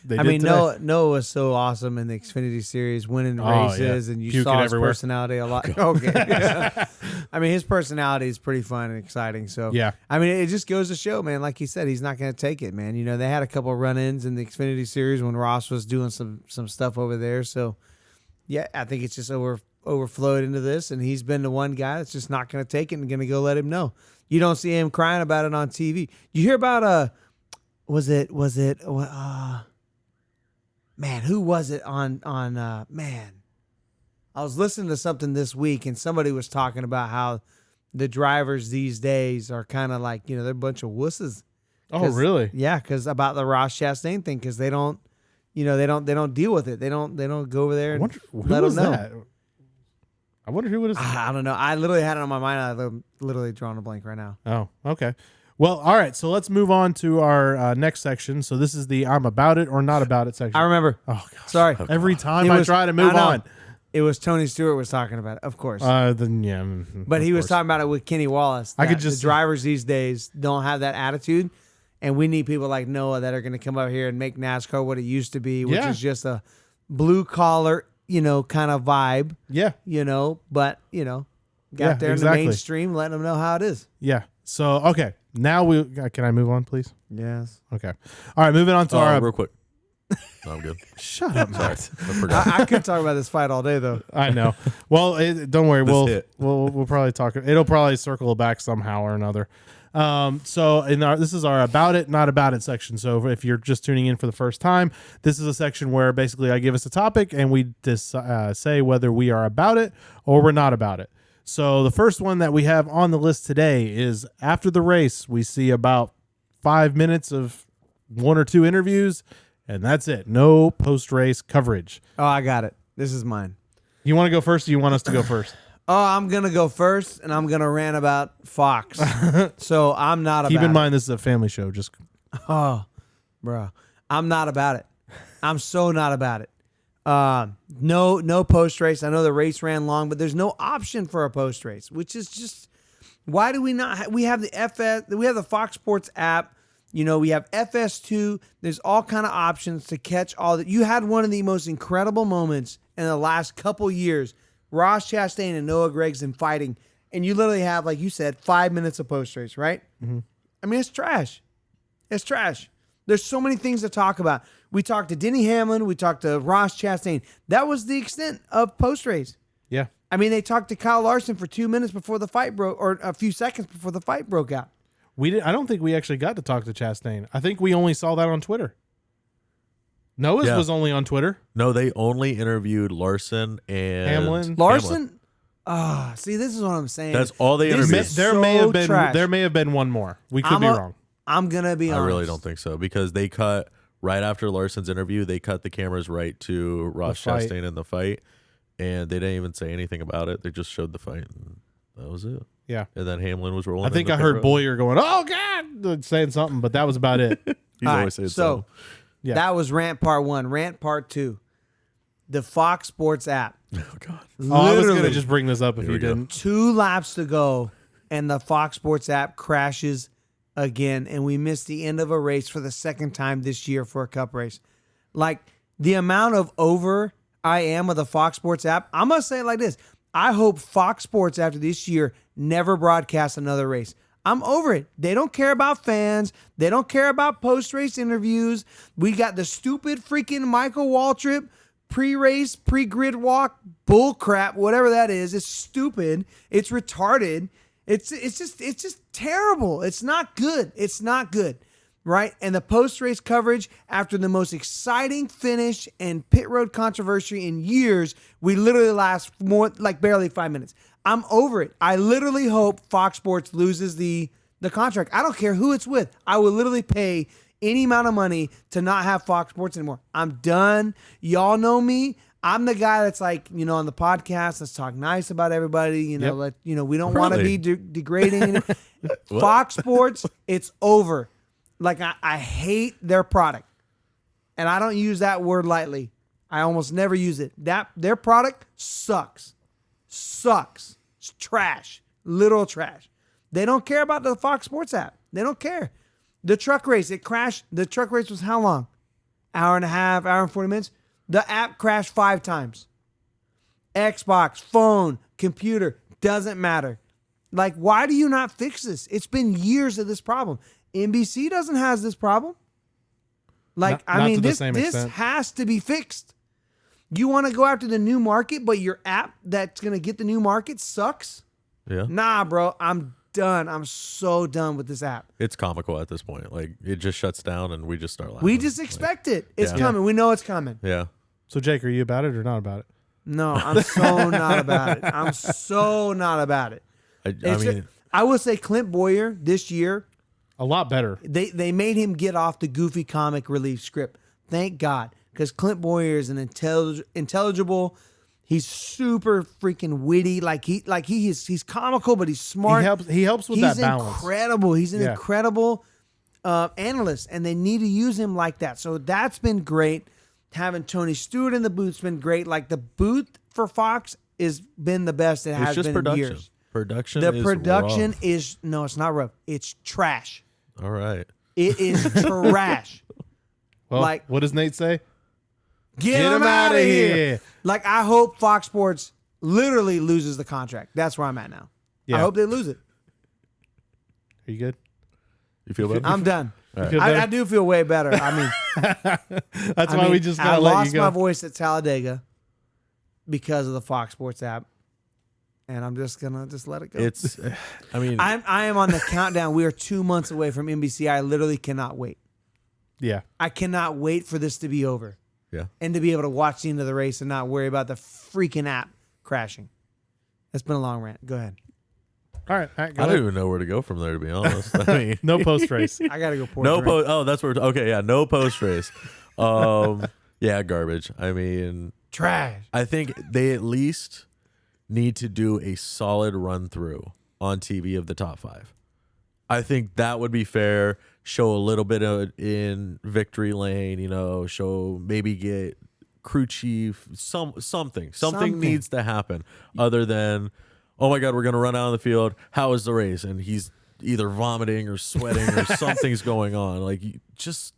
They I did mean, today. Noah was so awesome in the Xfinity Series, winning Oh, races, yeah. and you Puking saw his everywhere. personality a lot. Okay, yeah. I mean, his personality is pretty fun and exciting. So, Yeah. I mean, it just goes to show, man. Like he said, he's not going to take it, man. You know, they had a couple of run-ins in the Xfinity Series when Ross was doing some stuff over there. So, yeah, I think it's just overflowed into this, and he's been the one guy that's just not going to take it and going to go let him know. You don't see him crying about it on TV. You hear about was it man, who was it on man? I was listening to something this week, and somebody was talking about how the drivers these days are kind of like, you know, they're a bunch of wusses. Oh, really? Yeah, because about the Ross Chastain thing, because they don't, you know, they don't deal with it. They don't go over there I and wonder, who let was them know. that? I wonder who it is. I don't know. I literally had it on my mind. I'm literally drawing a blank right now. Oh, okay. Well, all right. So let's move on to our next section. So this is the I'm about it or not about it section. I remember. Oh, gosh. Sorry. Every time It I was- try to move I know. on. It was Tony Stewart was talking about it, of course. Then yeah. But of he was course. talking about it with Kenny Wallace. I could that just- the drivers these days don't have that attitude, and we need people like Noah that are going to come out here and make NASCAR what it used to be, which Yeah. is just a blue collar, you know, kind of vibe, Yeah. you know. But you know, got Yeah, there exactly. in the mainstream, letting them know how it is. Yeah. So okay. Now can I move on, please? Yes. Okay. All right. Moving on to our. Real quick. No, I'm good. Shut up, Sorry, I Matt. forgot. I could talk about this fight all day though. I know. Well, don't worry. This We'll probably talk. It'll probably circle back somehow or another. So this is our about it, not about it section. So if you're just tuning in for the first time, this is a section where basically I give us a topic and we just say whether we are about it or we're not about it. So the first one that we have on the list today is after the race, we see about 5 minutes of one or two interviews, and that's it. No post-race coverage. Oh, I got it. This is mine. You want to go first or you want us to go first? Oh, I'm gonna go first, and I'm gonna rant about Fox. So I'm not. Keep about in it. mind this is a family show. Just Oh, bro, I'm not about it. I'm so not about it. No post race. I know the race ran long, but there's no option for a post race, which is just why do we not? We have the we have the Fox Sports app. You know, we have FS2. There's all kind of options to catch all that. You had one of the most incredible moments in the last couple years. Ross Chastain and Noah Gragson fighting, and you literally have, like you said, 5 minutes of post race, right? Mm-hmm. I mean, it's trash. It's trash. There's so many things to talk about. We talked to Denny Hamlin. We talked to Ross Chastain. That was the extent of post race. yeah. I mean, they talked to Kyle Larson for 2 minutes before the fight broke, or a few seconds before the fight broke out. I don't think we actually got to talk to Chastain. I think we only saw that on Twitter. Noah's Yeah. was only on Twitter. No, they only interviewed Larson and Hamlin. Larson. See, this is what I'm saying. That's all they This interviewed. is There so may have been one more. We could be wrong. I'm gonna be I honest. really don't think so because they cut right after Larson's interview. They cut the cameras right to Ross fight. Chastain in the fight, and they didn't even say anything about it. They just showed the fight, and that was it. Yeah. And then Hamlin was rolling. I think in I the heard pit road. Boyer going, "Oh God," saying something, but that was about it. He's All always right, saying so something. Yeah. that was rant part 1. Rant part 2. The Fox Sports app. Oh God. Oh, I was Literally, gonna just bring this up if Here you we go. didn't. 2 laps to go, and the Fox Sports app crashes again, and we missed the end of a race for the second time this year for a Cup race. Like, the amount of over I am with the Fox Sports app, I'm gonna say it like this: I hope Fox Sports after this year never broadcasts another race. I'm over it. They don't care about fans. They don't care about post-race interviews. We got the stupid freaking Michael Waltrip pre-race, pre-grid walk bull crap, whatever that is. It's stupid. It's retarded. It's just terrible. It's not good. It's not good. Right? And the post-race coverage after the most exciting finish and pit road controversy in years, we literally last more like barely 5 minutes. I'm over it. I literally hope Fox Sports loses the contract. I don't care who it's with. I will literally pay any amount of money to not have Fox Sports anymore. I'm done. Y'all know me. I'm the guy that's like, you know, on the podcast, let's talk nice about everybody. You know, Yep. we don't want to Really? be degrading. Fox Sports, it's over. Like, I hate their product. And I don't use that word lightly. I almost never use it. Their product sucks. sucks. It's trash. Literal trash. They don't care about the Fox Sports app. They don't care. The truck race, it crashed. The truck race was how long? Hour and a half, hour and 40 minutes. The app crashed 5 times. Xbox, phone, computer, doesn't matter. Like, why do you not fix this? It's been years of this problem. NBC doesn't have this problem. Like, Not to the this same extent. has to be fixed. You want to go after the new market, but your app that's going to get the new market sucks? Yeah. Nah, bro, I'm done. I'm so done with this app. It's comical at this point. Like, it just shuts down and we just start laughing. We just expect it. It's Yeah. coming. We know it's coming. Yeah. So, Jake, are you about it or not about it? No, I'm so not about it. I'm so not about it. I will say Clint Boyer this year, A lot better. they made him get off the goofy comic relief script. Thank God, because Clint Boyer is an intelligible. He's super freaking witty. He's comical, but he's smart. He helps with that balance. He's incredible. He's an incredible analyst, and they need to use him like that. So that's been great. Having Tony Stewart in the booth's been great. Like, the booth for Fox has been the best it has just been production. in years. Production The is production rough. is no, it's not rough. It's trash. All right. It is trash. Well, like, what does Nate say? Get him out of here. Like, I hope Fox Sports literally loses the contract. That's where I'm at now. Yeah. I hope they lose it. Are you good? You feel better? I'm done. You feel better? I do feel way better. I mean, That's why we just gotta let you lost go. my voice at Talladega because of the Fox Sports app, and I'm just gonna let it go. It's, I mean, I am on the countdown. We are 2 months away from NBC. I literally cannot wait. Yeah. I cannot wait for this to be over. yeah. And to be able to watch the end of the race and not worry about the freaking app crashing. That's been a long rant. Go ahead. All right. Go I ahead. don't even know where to go from there, to be honest. I mean, No post race. I gotta go pour no a drink. post. Oh, that's where. Okay, yeah, no post race. Yeah, garbage. I mean, Trash. I think they at least need to do a solid run through on TV of the top 5. I think that would be fair. Show a little bit of in victory lane, show, maybe get crew chief, something needs to happen other than, oh my God, we're going to run out on the field. How is the race? And he's either vomiting or sweating or something's going on. Like, just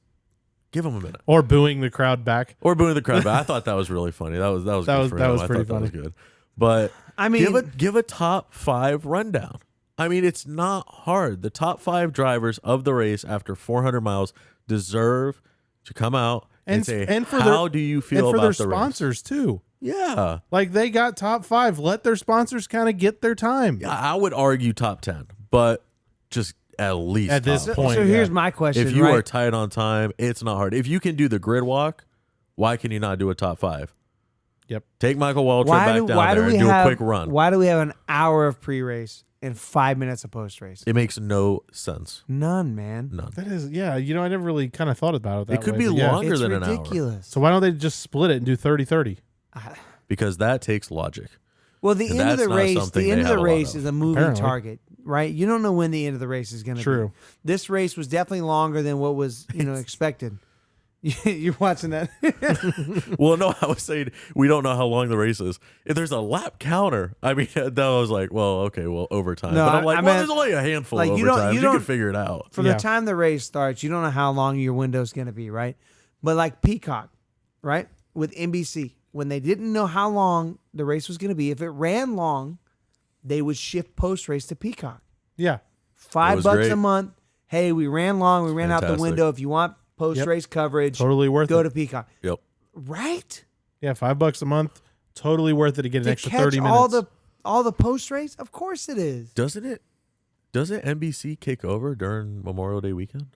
give him a minute. Or booing the crowd back. Or booing the crowd. But I thought that was really funny. That was good for that him. was I pretty thought that funny. was good. But I mean, give a top 5 rundown. I mean, it's not hard. The top 5 drivers of the race after 400 miles deserve to come out and say, how do you feel and for about their the race? sponsors too? Yeah. Like, they got top 5. Let their sponsors kind of get their time. I would argue top 10, but just at least At this top point, so five. here's my question. If you right? are tight on time, it's not hard. If you can do the grid walk, why can you not do a top 5? Yep. Take Michael Waltrip back down there and do a quick run. Why do we have an hour of pre-race and 5 minutes of post-race? It makes no sense. None, man. None. That is, yeah. I never really kind of thought about it that It could way, be but yeah. longer It's than an hour. ridiculous. So why don't they just split it and do 30-30? Because that takes logic. Well, the And end of that's the not race, something the end they of have the a lot race of. is a moving Apparently. target, right? You don't know when the end of the race is going to be. True. This race was definitely longer than what was, expected. You're watching that. Well, no, I was saying we don't know how long the race is. If there's a lap counter, I mean, that was like, well, okay, well, overtime. No, but I'm like, I well, meant, there's only a handful like, of you don't- overtimes. you You don't- can figure it out. From Yeah. the time the race starts, you don't know how long your window is going to be, right? But like Peacock, right? With NBC, when they didn't know how long the race was going to be, if it ran long, they would shift post-race to Peacock. Yeah. $5 great. a month. Hey, we ran long. We ran out the Fantastic. window. If you want post-race coverage, Totally worth go it. to Peacock. Yep. Right? Yeah, $5 a month. Totally worth it to get an To extra catch 30 minutes. all the post-race? Of course it is. Doesn't NBC kick over during Memorial Day weekend?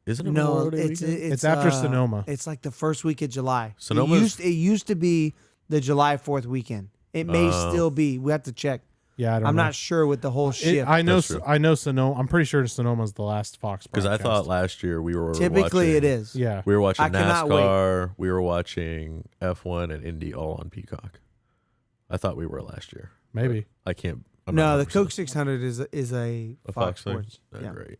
Isn't it No, Memorial Day it's weekend? It's after Sonoma. It's like the first week of July. Sonoma's- It used to be the July 4th weekend. It may still be. We have to check. Yeah, I don't I'm know. not sure with the whole shift. I know. That's true. I know Sonoma. I'm pretty sure Sonoma's the last Fox. Because I broadcast. thought last year we were Typically, watching, it is. Yeah. We were watching I cannot NASCAR. We were watching F1 and Indy all on Peacock. I thought we were last year. Maybe. I can't. I'm No, not the 100%. Coke 600 is a Fox thing? Sports. Oh, Yeah. Great.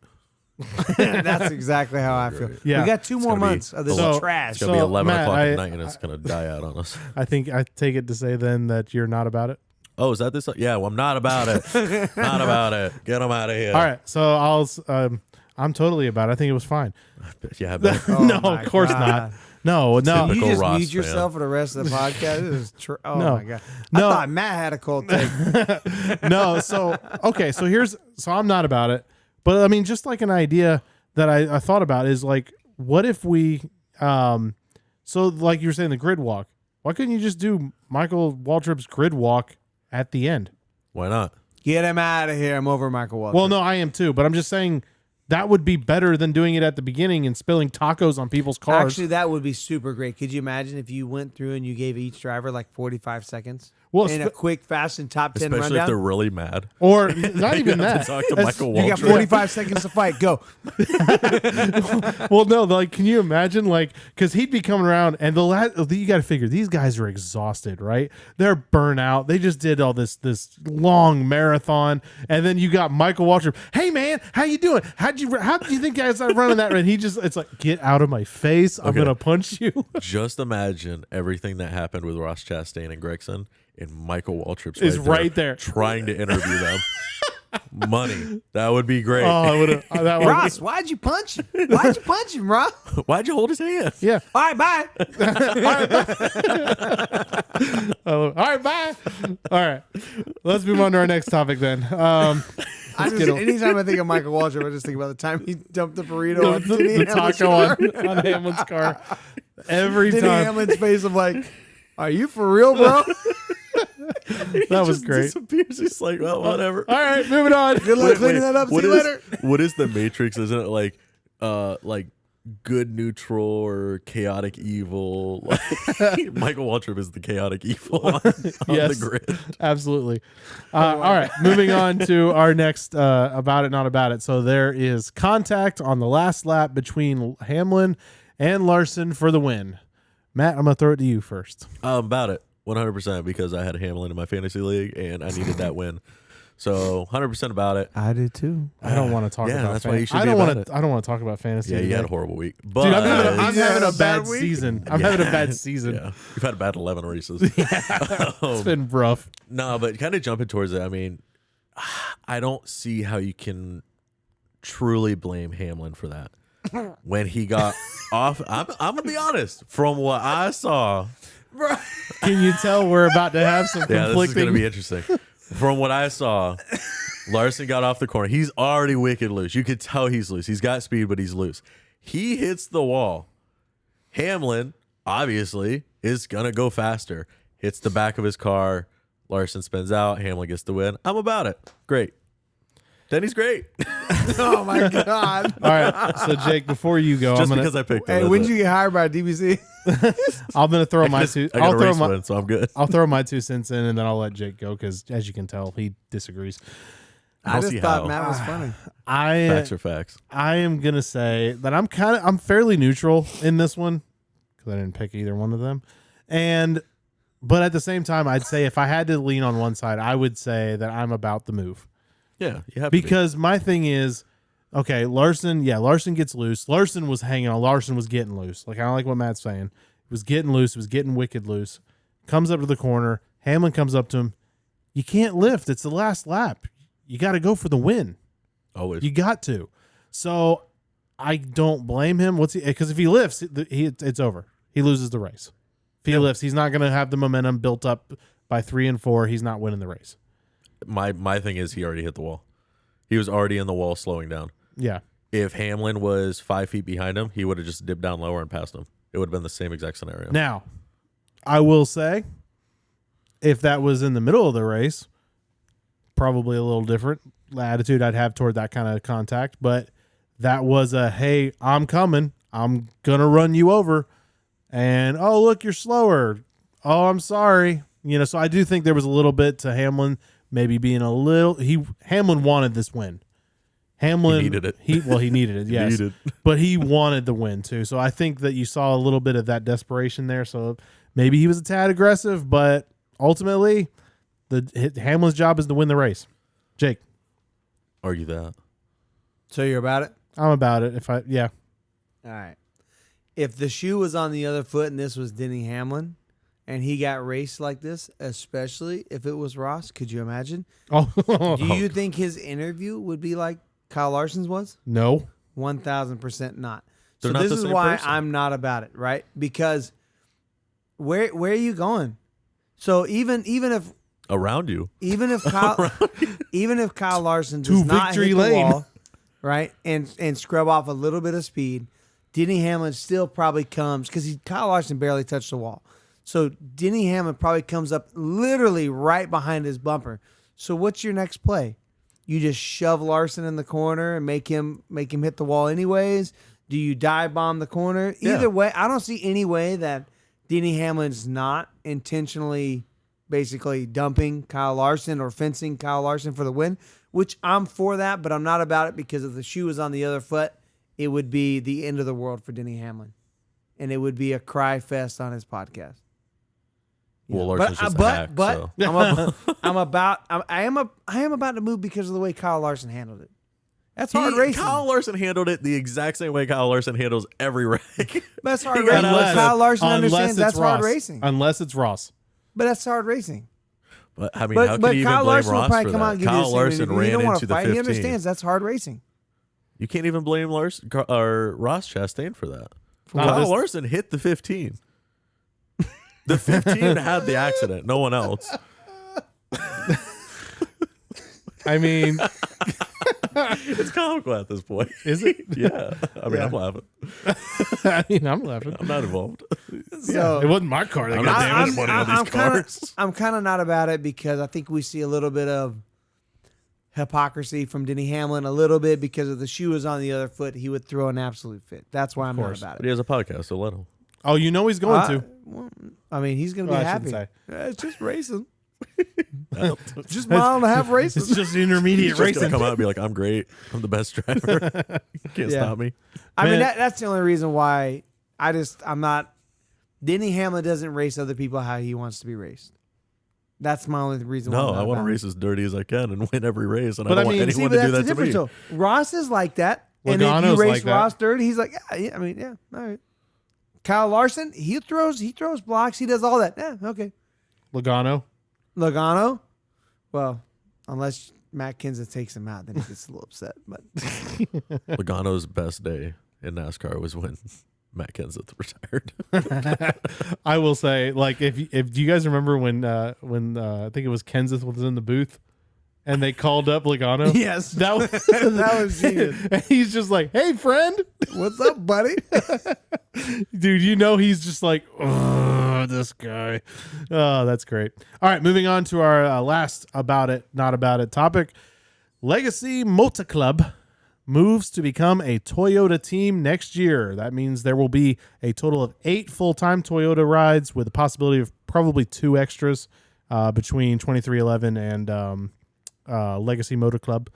That's exactly how I feel. Yeah. We got 2 more gonna be- months of this So- trash. It's going to be So, 11 Matt, o'clock I- at night and it's going to die out on us. I think I take it to say then that you're not about it. Oh, is that this? Yeah, well, I'm not about it. Not about it. Get him out of here. All right, so I'm totally about it. I think it was fine. Yeah, but No, of course not. No. You Typical just Ross mute fan. yourself for the rest of the podcast. This is oh No. my god! No. I thought Matt had a cold take. No, so okay, so I'm not about it. But I mean, just like an idea that I thought about is like, what if we so like you were saying the grid walk. Why couldn't you just do Michael Waltrip's grid walk at the end? Why not? Get him out of here! I'm over Michael Waltrip. Well, no, I am too, but I'm just saying that would be better than doing it at the beginning and spilling tacos on people's cars. Actually, that would be super great. Could you imagine if you went through and you gave each driver like 45 seconds Well, in a quick, fast, and top 10 Especially if rundown? they're really mad. Or not even You have that. to talk to It's- Michael You got Waltrip. 45 seconds to fight. Go. Well, no, like, can you imagine, like, because he'd be coming around, and you got to figure these guys are exhausted, right? They're burnt out. They just did all this long marathon, and then you got Michael Waltrip. Hey, man, how you doing? How did you think guys are running that? And it's like, get out of my face! I'm Okay. gonna punch you. Just imagine everything that happened with Ross Chastain and Gregson, and Michael Waltrip's Is right there. trying to interview them. Money. That would be great. Oh, I would have. That would. Ross, why'd you punch him? Why'd you punch him, Ross? Why'd you hold his hand? Yeah. All right, bye. All right. Bye. All right. Let's move on to our next topic then. Anytime I think of Michael Waltrip, I just think about the time he dumped the burrito on Denny the Hamlin's taco car. on Hamlin's car. Every Denny time. Hamlin's face of like, are you for real, bro? That was Just great. disappears. He's like, well, whatever. All right, moving on. Good luck cleaning that up. See What you is- later. What is the Matrix? Isn't it like good neutral or chaotic evil? Like, Michael Waltrip is the chaotic evil on Yes. the grid. Absolutely. All right, moving on to our next about it, not about it. So there is contact on the last lap between Hamlin and Larson for the win. Matt, I'm going to throw it to you first. About it. 100% because I had Hamlin in my fantasy league and I needed that win. So 100% about it. I did too. I don't want to talk Yeah, about that's why you should I be don't about want it. to. I don't want to talk about fantasy. Yeah, you today. had a horrible week. But Dude, I'm having a bad bad week. season. I'm having a bad season. yeah, you've had a bad 11 races. It's been rough. No, but kind of jumping towards it. I mean, I don't see how you can truly blame Hamlin for that. When he got off, I'm gonna be honest. From what I saw, Can you tell we're about to have some yeah, this is conflicting? gonna be interesting. From what I saw, Larson got off the corner. He's already wicked loose. You could tell he's loose. He's got speed, but he's loose. He hits the wall. Hamlin obviously is gonna go faster. Hits the back of his car. Larson spins out. Hamlin gets the win. I'm about it. Great. Denny's great. Oh my god. All right, so Jake, before you go, Just I'm because gonna I picked Hey, him. when did you get hired by DBC? throw my two. I got I'll a throw race my. win, so I'm good. I'll throw my 2 cents in, and then I'll let Jake go because, as you can tell, he disagrees. I I don't just see thought how. Matt was funny. Facts are facts. I am gonna say that I'm fairly neutral in this one because I didn't pick either one of them, but at the same time, I'd say if I had to lean on one side, I would say that I'm about the move. Yeah, you have to be. Because my thing is, okay, Larson gets loose. Larson was hanging on. Larson was getting loose. Like, I don't like what Matt's saying. He was getting loose. He was getting wicked loose. Comes up to the corner. Hamlin comes up to him. You can't lift. It's the last lap. You got to go for the win. Always. You got to. So I don't blame him. Because if he lifts, it's over. He loses the race. If he lifts, he's not going to have the momentum built up by 3 and 4. He's not winning the race. My thing is he already hit the wall. He was already in the wall slowing down. Yeah. If Hamlin was 5 feet behind him, he would have just dipped down lower and passed him. It would have been the same exact scenario. Now, I will say, if that was in the middle of the race, probably a little different attitude I'd have toward that kind of contact. But that was hey, I'm coming. I'm going to run you over. And, oh, look, you're slower. Oh, I'm sorry. So I do think there was a little bit to Hamlin maybe being a little. Hamlin wanted this win. Hamlin He needed it. He needed it, yes. But he wanted the win too. So I think that you saw a little bit of that desperation there. So maybe he was a tad aggressive, but ultimately Hamlin's job is to win the race. Jake. Argue that. So you're about it? I'm about it. All right. If the shoe was on the other foot and this was Denny Hamlin, and he got raced like this, especially if it was Ross, could you imagine? Oh, Do you think his interview would be like Kyle Larson's was? no. 1,000% not. So They're not this the is same why person. I'm not about it, right? Because where are you going? So even if Around you. even if Kyle Larson does To not victory hit the lane. wall, right, and scrub off a little bit of speed, Denny Hamlin still probably comes because Kyle Larson barely touched the wall. So Denny Hamlin probably comes up literally right behind his bumper. So what's your next play? You just shove Larson in the corner and make him hit the wall anyways? Do you dive bomb the corner? Yeah. Either way, I don't see any way that Denny Hamlin's not intentionally basically dumping Kyle Larson or fencing Kyle Larson for the win, which I'm for that, but I'm not about it because if the shoe was on the other foot, it would be the end of the world for Denny Hamlin. And it would be a cry fest on his podcast. Well, Larson's just a hack, so. I am about to move because of the way Kyle Larson handled it. That's hard racing. Kyle Larson handled it the exact same way Kyle Larson handles every wreck. That's hard He got racing. out But of Kyle Larson Unless understands it's that's hard Ross. racing. Unless it's Ross. But that's hard racing. But I mean, But, how but can you even Kyle blame Larson will Ross probably for come out that? and give you Kyle the same Larson interview. He ran don't want into to the fight. 15. He understands that's hard racing. You can't even blame Larson or Ross Chastain for that. No, Kyle this- Larson hit the 15. The 15 had the accident. No one else. I mean, It's comical at this point. is it? Yeah. I mean, I'm laughing. I mean, I'm laughing. I'm not involved. So It wasn't my car that I'm got not damaged. spending money on these cars. I'm kind of not about it because I think we see a little bit of hypocrisy from Denny Hamlin a little bit because if the shoe was on the other foot, he would throw an absolute fit. That's why I'm not course. about But it. he has a podcast, so let him. Oh, you know he's going to. Well, I mean, he's going to be Well, I happy. shouldn't It's just racing. Just mile and a half races. It's just intermediate He's just racing. gonna come out and be like, "I'm great. I'm the best driver. You can't Yeah. stop me." I mean, Man. that's the only reason why I'm not. Denny Hamlin doesn't race other people how he wants to be raced. That's my only reason why. No, I'm not I want to about it. race as dirty as I can and win every race, and But I I don't want mean, anyone but to do that's that the to me. difference. Though. Ross is like that, and if you Logano's race like that. Ross dirty, he's like, yeah, I mean, yeah, all right. Kyle Larson, he throws blocks, he does all that. Yeah, okay. Logano. Well, unless Matt Kenseth takes him out, then he gets a little upset. But Logano's best day in NASCAR was when Matt Kenseth retired. I will say, like, if do you guys remember when I think it was Kenseth was in the booth and they called up Logano? yes, That was that was genius. and he's just like, "Hey, friend." What's up, buddy? Dude, you know he's just like, oh, this guy. Oh, that's great. All right, moving on to our last about it, not about it topic. Legacy Motor Club moves to become a Toyota team next year. That means there will be a total of 8 full-time Toyota rides with the possibility of probably 2 extras between 2311 and Legacy Motor Club.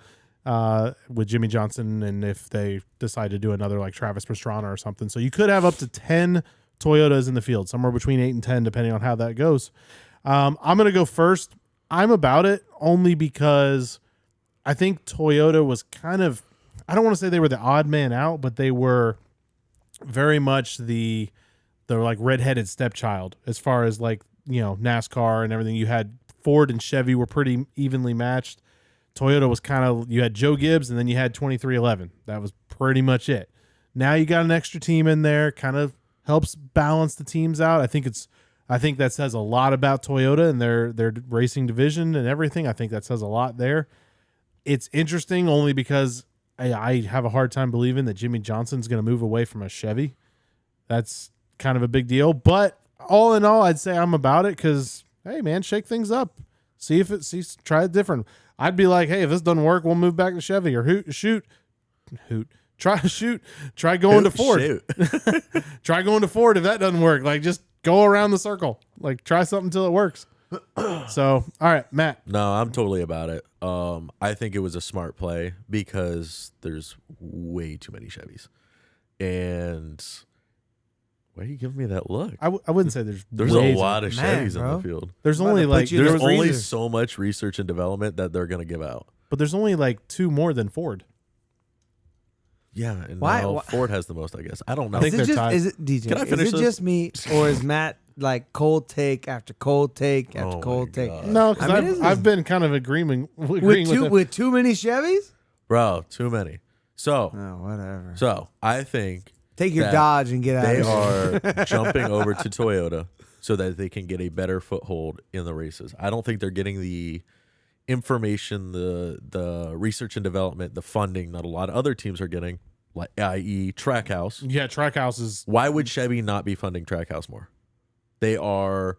With Jimmy Johnson, and if they decide to do another like Travis Pastrana or something. So you could have up to 10 Toyotas in the field, somewhere between 8 and 10, depending on how that goes. I'm going to go first. I'm about it only because I think Toyota was kind of, I don't want to say they were the odd man out, but they were very much the like redheaded stepchild as far as like, you know, NASCAR and everything. You had Ford and Chevy were pretty evenly matched. Toyota was kind of, you had Joe Gibbs and then you had 2311. That was pretty much it. Now you got an extra team in there, kind of helps balance the teams out. I think that says a lot about Toyota and their racing division and everything. I think that says a lot there. It's interesting only because I have a hard time believing that Jimmy Johnson's going to move away from a Chevy. That's kind of a big deal. But all in all, I'd say I'm about it because, hey, man, shake things up. Try it different. I'd be like, hey, if this doesn't work, we'll move back to Chevy or try going to Ford. Try going to Ford if that doesn't work. Like, just go around the circle. Like, try something until it works. So, all right, Matt. No, I'm totally about it. I think it was a smart play because there's way too many Chevys. And why are you giving me that look? I wouldn't say there's a lot of Man, Chevys in bro. the field. There's I'm about only to put like you in There's the only freezer. so much research and development that they're going to give out. but there's only like 2 more than Ford. Yeah, and Why- now why- Ford has the most, I guess. I don't know. I think Is it they're just tied. is it DJ? Can I Is finish it this? just me or is Matt like cold take after cold take after Oh cold my take. God. No, because I mean, I've been kind of agreeing With with too, him. with too many Chevys? Bro, too many. So, Oh, whatever. I think Take your that Dodge and get out they of here. are jumping over to Toyota so that they can get a better foothold in the races. I don't think they're getting the information, the research and development, the funding that a lot of other teams are getting, like i.e. Trackhouse. Yeah, Trackhouse is. Why would Chevy not be funding Trackhouse more? They are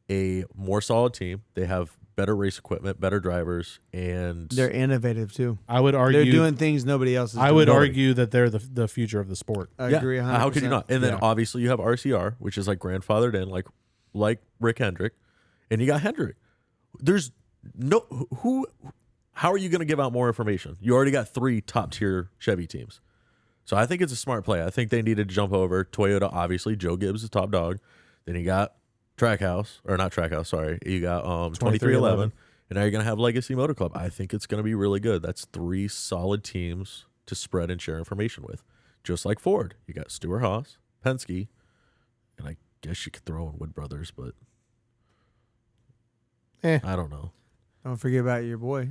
a more solid team. They have better race equipment, better drivers, and They're innovative too. I would argue. They're doing things nobody else is doing. I would Nobody. argue that they're the future of the sport. I yeah, agree 100%. how could you not? And then Yeah. obviously you have RCR, which is like grandfathered in, like Rick Hendrick, and you got Hendrick. There's no who. How are you going to give out more information? You already got 3 top tier Chevy teams, so I think it's a smart play. I think they needed to jump over Toyota. Obviously, Joe Gibbs is top dog. Then you got Trackhouse, or not Trackhouse. Sorry, you got 2311, and now you're going to have Legacy Motor Club. I think it's going to be really good. That's 3 solid teams to spread and share information with, just like Ford. You got Stewart Haas, Penske, and I guess you could throw in Wood Brothers, but I don't know. Don't forget about your boy.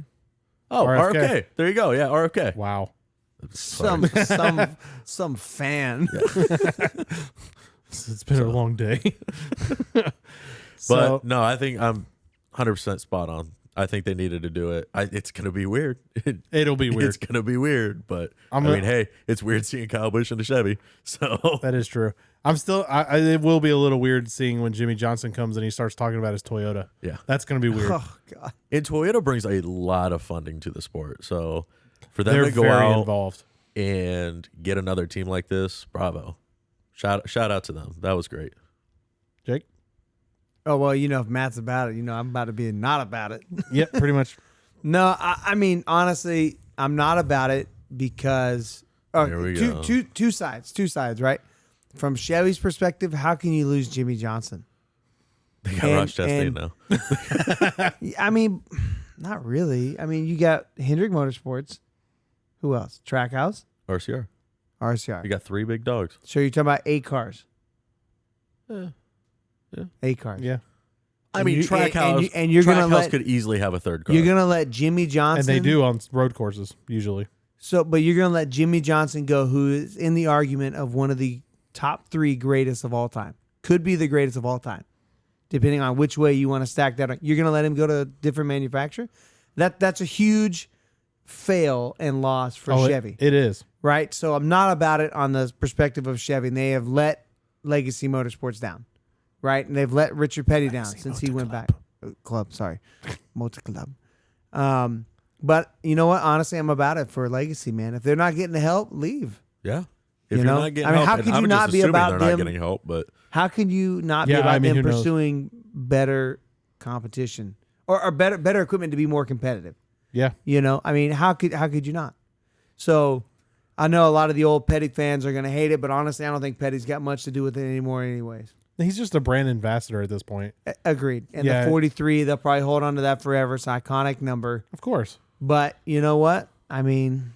Oh, RFK. RFK. There you go. Yeah, RFK. Wow. Some fan. It's been a long day. But no, I think I'm 100% spot on. I think they needed to do it. It's going to be weird. It'll be weird. It's going to be weird, but I'm I gonna- mean, hey, it's weird seeing Kyle Busch in a Chevy. So That is true. I'm still. It will be a little weird seeing when Jimmy Johnson comes and he starts talking about his Toyota. yeah. That's going to be weird. Oh God. And Toyota brings a lot of funding to the sport. So for them They're to go very out involved. and get another team like this, bravo. Shout out to them. That was great. Jake. Oh well, if Matt's about it, I'm about to be not about it. Yep, pretty much. No, I mean honestly, I'm not about it because There we go. two sides, right? From Chevy's perspective, how can you lose Jimmy Johnson? They got And- Ross Chastain and- now. I mean, not really. I mean, you got Hendrick Motorsports. Who else? Trackhouse, RCR. RCR. You got 3 big dogs. So you're talking about 8 cars. Yeah. 8 cars. Yeah. I And mean, you- Trackhouse. and you're gonna Trackhouse let- could easily have a 3rd car. You're gonna let Jimmy Johnson. And they do on road courses usually. So, but you're gonna let Jimmy Johnson go, who is in the argument of one of the top 3 greatest of all time. Could be the greatest of all time, depending on which way you want to stack that. You're gonna let him go to a different manufacturer. That's a huge fail and loss for Chevy, It is. right? So I'm not about it on the perspective of Chevy. And they have let Legacy Motorsports down, right? And they've let Richard Petty down since he went back. Club, sorry, Motor Club. But you know what? Honestly, I'm about it for Legacy, man. If they're not getting the help, leave. Yeah. If You you're know? not getting I mean, help, how and could you I'm not just be assuming about they're them- not getting help, but How can you not be Yeah, about I mean, them who knows? pursuing better competition or better equipment to be more competitive? Yeah. I mean, how could you not? So I know a lot of the old Petty fans are going to hate it, but honestly, I don't think Petty's got much to do with it anymore anyways. He's just a brand ambassador at this point. Agreed. And Yeah. the 43, they'll probably hold on to that forever. It's an iconic number. Of course. But you know what? I mean,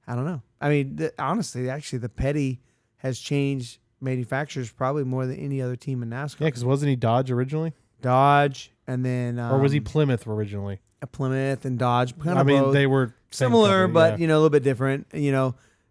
I don't know. I mean, honestly, actually, the Petty has changed manufacturers probably more than any other team in NASCAR. Yeah, because wasn't he Dodge originally? Dodge, and then Or was he Plymouth originally? Plymouth and Dodge? Kind I of mean, both. they were same similar, company, but yeah. a little bit different.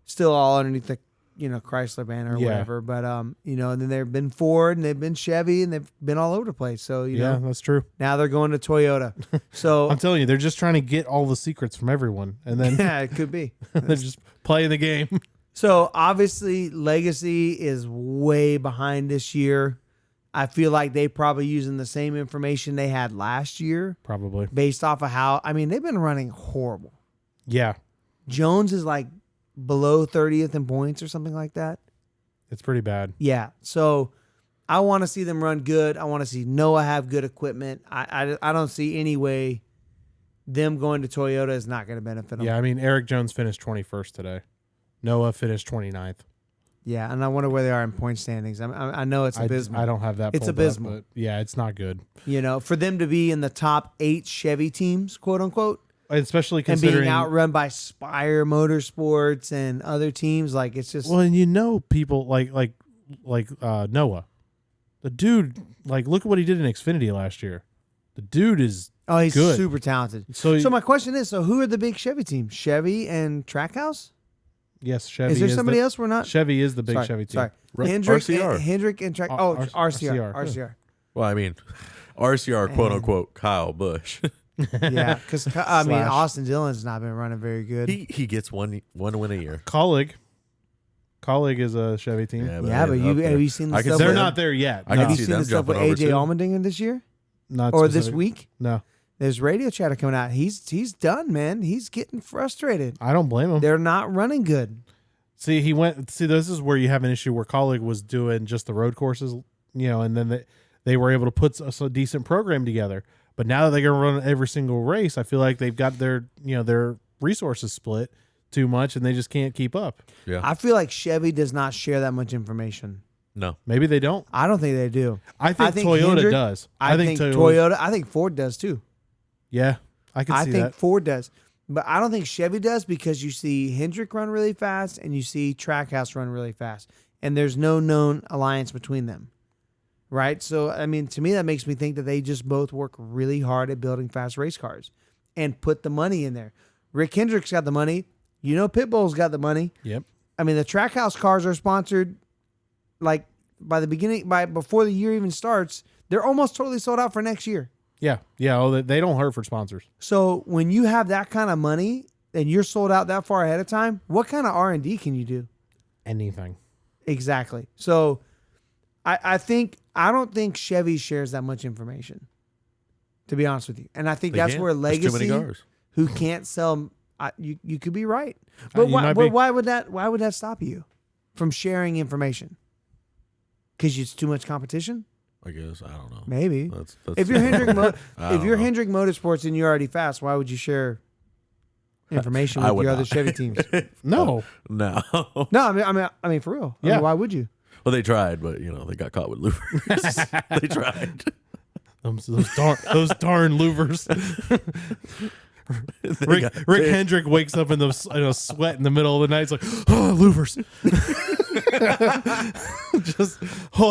Still all underneath the Chrysler banner or Yeah. whatever. But and then they've been Ford and they've been Chevy and they've been all over the place. So Yeah, that's true. now they're going to Toyota. So I'm telling you, they're just trying to get all the secrets from everyone, and then yeah, it could be. they're just playing the game. So obviously, Legacy is way behind this year. I feel like they probably using the same information they had last year Probably. based off of how, they've been running horrible. Yeah, Jones is like below 30th in points or something like that. it's pretty bad. Yeah. So I want to see them run good. I want to see Noah have good equipment. I don't see any way them going to Toyota is not going to benefit them. Yeah, I mean, Eric Jones finished 21st today. Noah finished 29th. Yeah. And I wonder where they are in point standings. I know it's abysmal. I don't have that. It's pulled up, abysmal. but yeah, it's not good. For them to be in the top 8 Chevy teams, quote unquote, Especially and considering being outrun by Spire Motorsports and other teams, like it's just Well, and people like Noah. The dude, like, look at what he did in Xfinity last year. The dude is he's good. super talented. So my question is, who are the big Chevy teams? Chevy and Trackhouse? Yes, Chevy. Is there somebody else we're not? Chevy is the big Chevy team. Sorry. Right. Hendrick, RCR. Hendrick and Track. RCR. RCR. Well, I mean, RCR, quote unquote, Kyle Busch. Yeah, because Austin Dillon's not been running very good. he gets one win a year. Colleague is a Chevy team. But have you seen the stuff? They're with- not there yet. I No. can Have see you seen them the stuff with jumping over AJ too. Allmendinger this year Not or this specific. week? No, There's radio chatter coming out. He's done, man. He's getting frustrated. I don't blame him. They're not running good. See, this is where you have an issue where Colleague was doing just the road courses, and then they were able to put a decent program together. But now that they're going to run every single race, I feel like they've got their resources split too much, and they just can't keep up. Yeah. I feel like Chevy does not share that much information. No. Maybe they don't. I don't think they do. I think Toyota Hendrick- does. I think Toyota. I think Ford does too. Yeah, I can see think that. Ford does. But I don't think Chevy does because you see Hendrick run really fast and you see Trackhouse run really fast. And there's no known alliance between them. Right? So, I mean, to me, that makes me think that they just both work really hard at building fast race cars and put the money in there. Rick Hendrick's got the money. Pitbull's got the money. Yep. I mean, the Trackhouse cars are sponsored like before the year even starts. They're almost totally sold out for next year. Yeah. Oh, they don't hurt for sponsors. So when you have that kind of money and you're sold out that far ahead of time, what kind of R&D can you do? Anything. Exactly. So I don't think Chevy shares that much information, to be honest with you. And I think They that's can't. where There's too many Legacy, cars. who can't sell, you could be right. But You why, might but be. why would that stop you from sharing information? Because it's too much competition? I guess. I don't know. Maybe. That's If you're Hendrick, I don't know. Hendrick Motorsports and you're already fast, why would you share information I with would your other not. Chevy teams? No. No. No, I mean for real. I Yeah. mean, why would you? Well, they tried, but they got caught with louvers. They tried. Those darn louvers. Rick Hendrick wakes up in the sweat in the middle of the night. It's like, oh, louvers.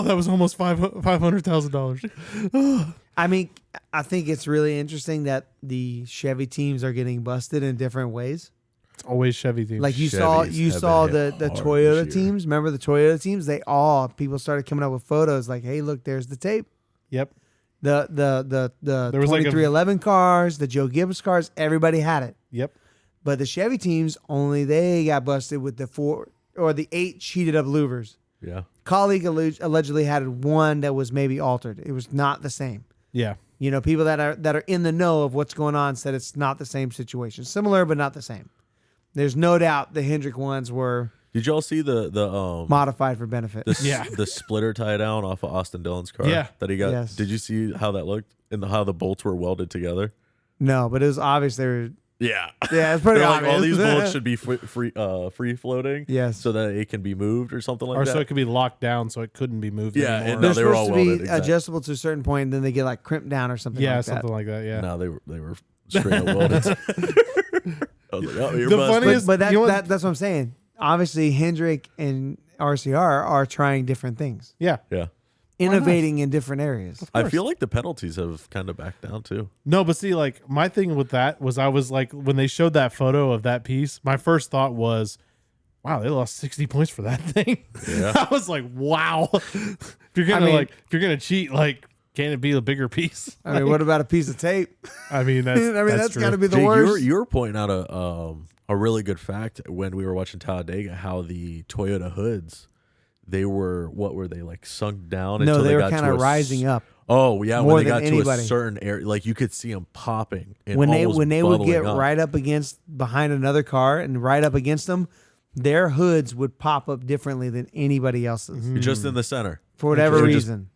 That was almost $500,000. I mean, I think it's really interesting that the Chevy teams are getting busted in different ways. It's always Chevy teams. Like you Chevys saw have the been hit hard Toyota this year. teams. Remember the Toyota teams? People started coming up with photos like, hey, look, there's the tape. Yep. The There was like a- 2311 cars, the Joe Gibbs cars, everybody had it. Yep. But the Chevy teams, only they got busted with the 4 or the 8 sheeted up louvers. Yeah. Colleague allegedly had one that was maybe altered. It was not the same. Yeah. People that are in the know of what's going on said it's not the same situation. Similar, but not the same. There's no doubt the Hendrick ones were Did y'all see the modified for benefit. the splitter tie down off of Austin Dillon's car? Yeah. That he got. Yes. Did you see how that looked and how the bolts were welded together? No, but it was obvious they were. Yeah. Yeah, it's pretty They're like, obvious. all these bolts should be free floating. Yes. So that it can be moved or something like Or that. so it could be locked down so it couldn't be moved Yeah, anymore. and They're no, they were supposed all to be welded, exactly. adjustable to a certain point, and then they get like crimped down or something. Yeah, like something that. like that. Yeah. No, they were straight up welded. I was like, oh, you're The busted. funniest- But You know what- that's what I'm saying. Obviously, Hendrick and RCR are trying different things, Yeah. Yeah. innovating in different areas. I feel like the penalties have kind of backed down too. No, but see, like my thing with that was I was like, when they showed that photo of that piece, my first thought was, wow, they lost 60 points for that thing. Yeah. I was like, wow. If you're gonna cheat, like, can it be a bigger piece? I mean, what about a piece of tape? I mean, that's got to true. be the Jake, worst. you were pointing out a really good fact when we were watching Talladega, how the Toyota hoods, they were like sunk down? No, until they were got kind to of rising up. Oh yeah, more when they than got anybody. to a certain area, like you could see them popping. And When almost they would get bubbling up. right up behind another car and right up against them, their hoods would pop up differently than anybody else's just in the center for whatever They would just- reason.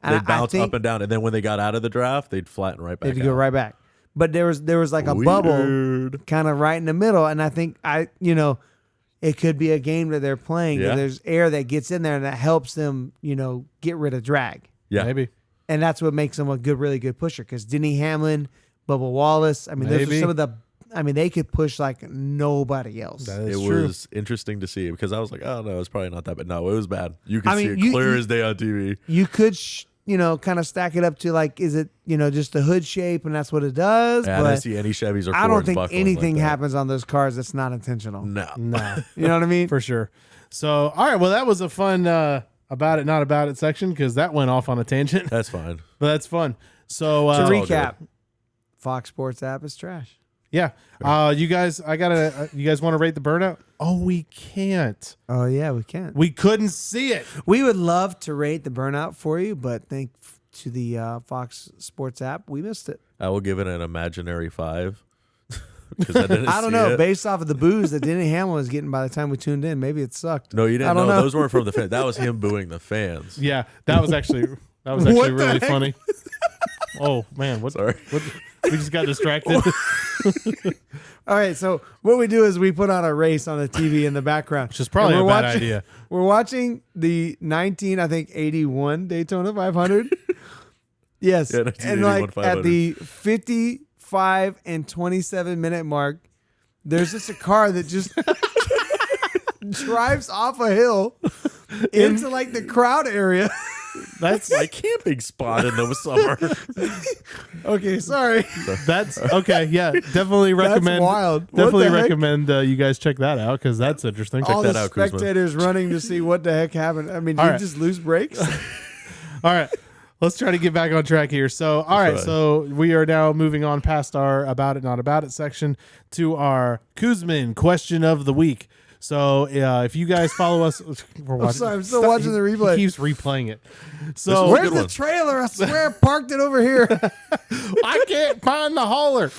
They'd I bounce think up and down, and then when they got out of the draft, they'd flatten right back. they'd go out. right back. But there was like a bubble Weird. kind of right in the middle, and I think it could be a game that they're playing. Yeah. There's air that gets in there and that helps them, get rid of drag. Yeah, Maybe. And that's what makes them a really good pusher. Because Denny Hamlin, Bubba Wallace, I mean, those are Maybe. some of the I mean, they could push like nobody else. That It is true. was interesting to see because I was like, oh no, it's probably not that bad. No, it was bad. You could I see mean, it clear as day on TV. You could, kind of stack it up to like, is it, just the hood shape and that's what it does? Yeah, I but didn't see any Chevys or Fords I don't think buckling anything like that. happens on those cars that's not intentional. No. No, You know what I mean? for sure. So, all right. Well, that was a fun about it, not about it section because that went off on a tangent, That's fine. but that's fun. So, To all recap, Fox Sports app is trash. yeah. You guys, you guys want to rate the burnout? Oh, we can't. Oh, yeah, we can. We couldn't see it. We would love to rate the burnout for you, but thanks to the Fox Sports app, we missed it. I will give it an imaginary 5 because I didn't. I don't see know. It. Based off of the boos that Denny Hamlin was getting by the time we tuned in, maybe it sucked. No, you I didn't don't know. know. Those weren't from the fans. That was him booing the fans. Yeah, that was actually What the really heck? funny. Oh man, what? Sorry. What? We just got distracted. All right, so what we do is we put on a race on the TV in the background. Which is probably And a we're bad watching- idea. We're watching the 81 Daytona 500. Yes. Yeah, and 1981 like 500. at the 55 and 27 minute mark, there's just a car that just drives off a hill into like the crowd area. That's My camping spot in the summer. Okay, sorry. that's okay. Yeah, definitely recommend. wild. What Definitely the heck? recommend you guys check that out because that's interesting. All that the out, Kuzma. spectators running to see what the heck happened. I mean, did All you right. just lose brakes? All right. Let's try to get back on track here. So, all right. right. So we are now moving on past our about it, not about it section to our Kuzmin question of the week. So, if you guys follow us, we're watching, sorry, I'm still watching the replay. He keeps replaying it. This So, was a Where's good the one. trailer? I swear I parked it over here. I can't find the hauler.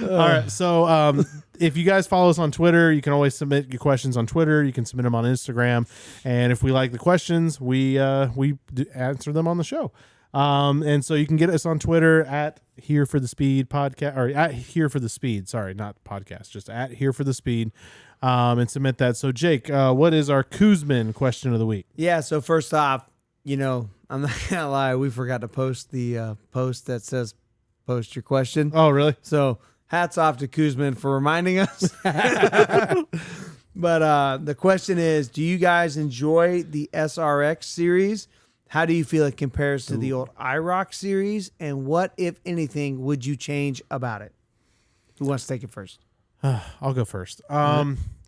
All right. So, if you guys follow us on Twitter, you can always submit your questions on Twitter. You can submit them on Instagram, and if we like the questions, we answer them on the show. And so you can get us on Twitter at Here for the Speed podcast, or at Here for the Speed. Sorry, not podcast, just at Here for the Speed. And submit that. So, Jake, what is our Kuzmin question of the week? Yeah, so first off, I'm not gonna lie, we forgot to post the post that says post your question. Oh, really? So hats off to Kuzman for reminding us. But the question is, do you guys enjoy the SRX series? How do you feel it compares to the old IROC series? And what, if anything, would you change about it? Who wants to take it first? I'll go first.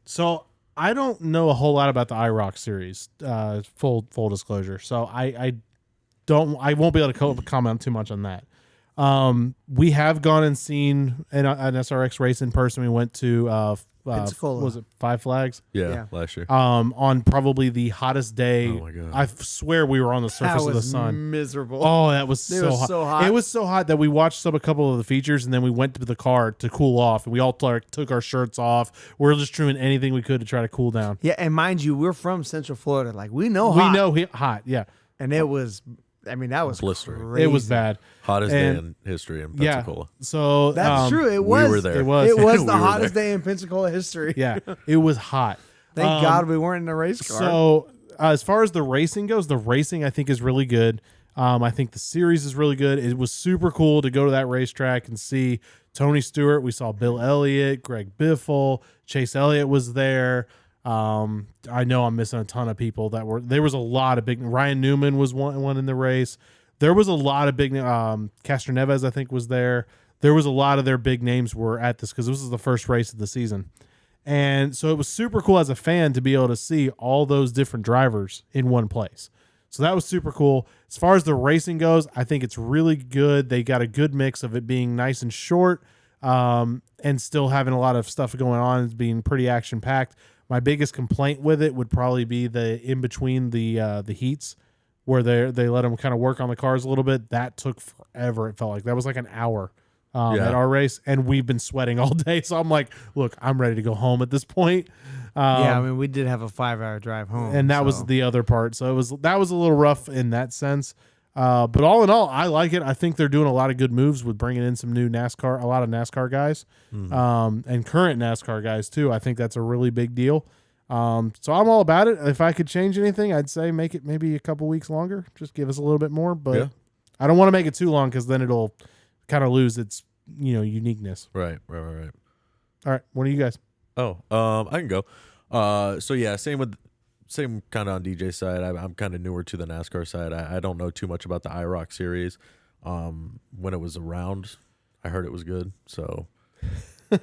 So I don't know a whole lot about the IROC series. Full disclosure. So I won't be able to comment too much on that. We have gone and seen an SRX race in person. We went to Pensacola. was it Five Flags? Yeah, last year. On probably the hottest day. Oh my God. I swear we were on the surface That of the was sun. miserable. Oh, that was It so was hot. so hot. It was so hot that we watched a couple of the features and then we went to the car to cool off. And we all took our shirts off. We're just doing anything we could to try to cool down. Yeah, and mind you, we're from Central Florida. Like, we know We hot. know hot, yeah. And it was, that was Blistering. crazy. It was bad. Hottest and- day in history in Yeah. Pensacola. So That's true. It was. were there. It was. It was We the were hottest there. day in Pensacola history. Yeah, it was hot. Thank God we weren't in a race car. So as far as the racing goes, the racing I think is really good. I think the series is really good. It was super cool to go to that racetrack and see Tony Stewart. We saw Bill Elliott, Greg Biffle, Chase Elliott was there. I know I'm missing a ton of people that were. There was a lot of big. Ryan Newman was one in the race. There was a lot of big. Castro Neves I think was there. There was a lot of their big names were at this because this was the first race of the season. And so it was super cool as a fan to be able to see all those different drivers in one place. So that was super cool. As far as the racing goes, I think it's really good. They got a good mix of it being nice and short and still having a lot of stuff going on. It's being pretty action packed. My biggest complaint with it would probably be the in between the heats where they let them kind of work on the cars a little bit. That took forever. It felt like that was like an hour. Yeah. At our race, and we've been sweating all day. So I'm like, look, I'm ready to go home at this point. yeah, I mean, we did have a 5-hour drive home. And that was the other part. So that was a little rough in that sense. But all in all, I like it. I think they're doing a lot of good moves with bringing in some new NASCAR, a lot of NASCAR guys, and current NASCAR guys too. I think that's a really big deal. So I'm all about it. If I could change anything, I'd say make it maybe a couple weeks longer. Just give us a little bit more. But Yeah. I don't want to make it too long because then it'll kind of lose its uniqueness. Right. All right. What do you guys? Oh, I can go. So yeah, same kind of on DJ's side. I'm kind of newer to the NASCAR side. I don't know too much about the IROC series. When it was around, I heard it was good. So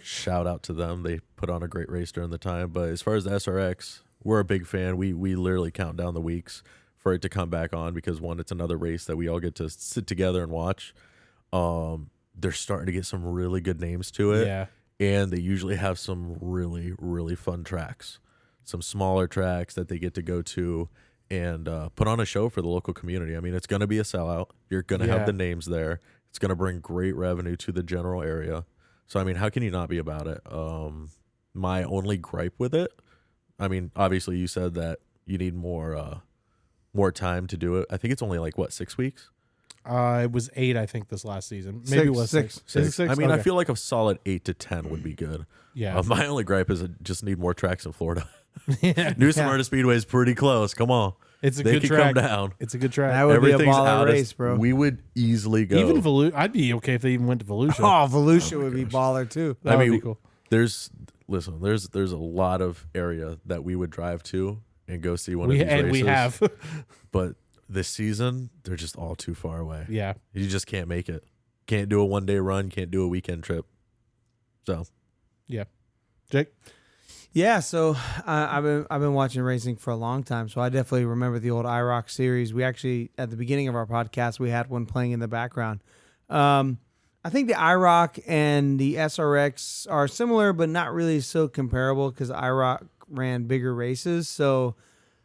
shout out to them. They put on a great race during the time. But as far as the SRX, we're a big fan. We literally count down the weeks for it to come back on because, one, it's another race that we all get to sit together and watch. They're starting to get some really good names to it. Yeah. And they usually have some really, really fun tracks. Some smaller tracks that they get to go to and put on a show for the local community. I mean, it's going to be a sellout. You're going to have the names there. It's going to bring great revenue to the general area. So, I mean, how can you not be about it? My only gripe with it, I mean, obviously you said that you need more time to do it. I think it's only like, what, 6 weeks? It was 8, I think, this last season. Maybe it was 6. Is it 6? I mean, Okay. I feel like a solid 8 to 10 would be good. Yeah. My only gripe is I just need more tracks in Florida. New Smyrna Speedway is pretty close. Come on. It's a They good could track. come down. It's a good track. That would be a Everything's baller out race, bro. We would easily go. Even Volusia, I'd be okay if they even went to Volusia. Oh, Volusia would be baller too. That I would mean, be cool. there's a lot of area that we would drive to and go see one of these races. We have. But this season, they're just all too far away. Yeah. You just can't make it. Can't do a one-day run. Can't do a weekend trip. So, Yeah. Jake? Yeah, so I've been watching racing for a long time, so I definitely remember the old IROC series. We actually, at the beginning of our podcast, we had one playing in the background. I think the IROC and the SRX are similar, but not really so comparable because IROC ran bigger races. So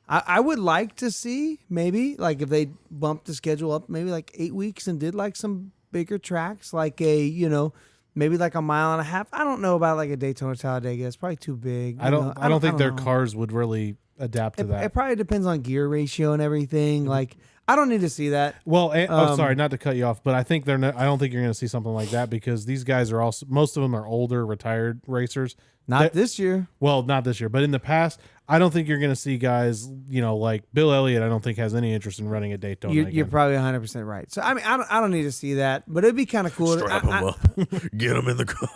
I would like to see maybe like if they bumped the schedule up maybe like 8 weeks and did like some bigger tracks, like maybe like a mile and a half. I don't know about like a Daytona Talladega. It's probably too big. I don't think their cars would really adapt to that. It probably depends on gear ratio and everything. Like I don't need to see that. Well, sorry, not to cut you off, but I think I don't think you're going to see something like that because these guys are also, most of them are older, retired racers. Not this year. Well, not this year, but in the past, I don't think you're going to see guys, like Bill Elliott. I don't think has any interest in running at Daytona. You're probably 100% right. So I mean, I don't need to see that, but it'd be kind of cool. strap them up. Get them in the car.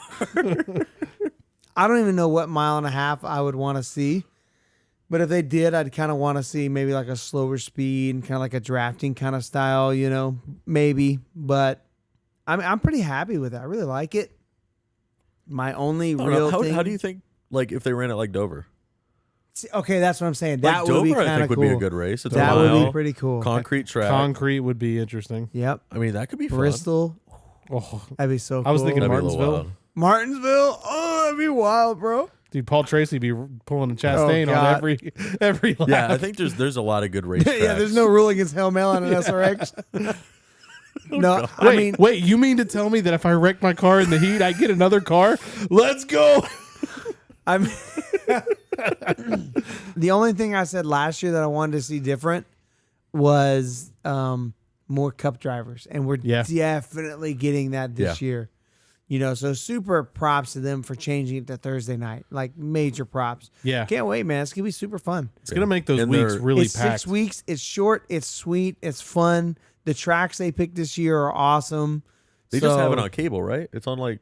I don't even know what mile and a half I would want to see. But if they did, I'd kind of want to see maybe like a slower speed and kind of like a drafting kind of style, maybe. But I'm pretty happy with it. I really like it. My only real thing. How do you think, like, if they ran it like Dover? Okay, that's what I'm saying. Like That Dover, would be I kind of think cool. would be a good race. It's That a mile, would be pretty cool. concrete track. Concrete would be interesting. Yep. I mean, that could be fun. Bristol. Oh, That'd be so cool. I was thinking That'd be a little Martinsville. wild. Martinsville. Oh, that'd be wild, bro. Dude, Paul Tracy be pulling a Chastain on God. every lap. Yeah, I think there's a lot of good race tracks. Yeah, there's no rule against Hail Mail on an SRX. No, I Wait, mean, wait, you mean to tell me that if I wreck my car in the heat, I get another car? Let's go. I'm the only thing I said last year that I wanted to see different was more cup drivers, and we're definitely getting that this year. So super props to them for changing it to Thursday night, like major props. Yeah. Can't wait, man. It's gonna be super fun. It's going to make those And weeks they're- really It's packed. 6 weeks. It's short. It's sweet. It's fun. The tracks they picked this year are awesome. They just have it on cable, right? It's on like.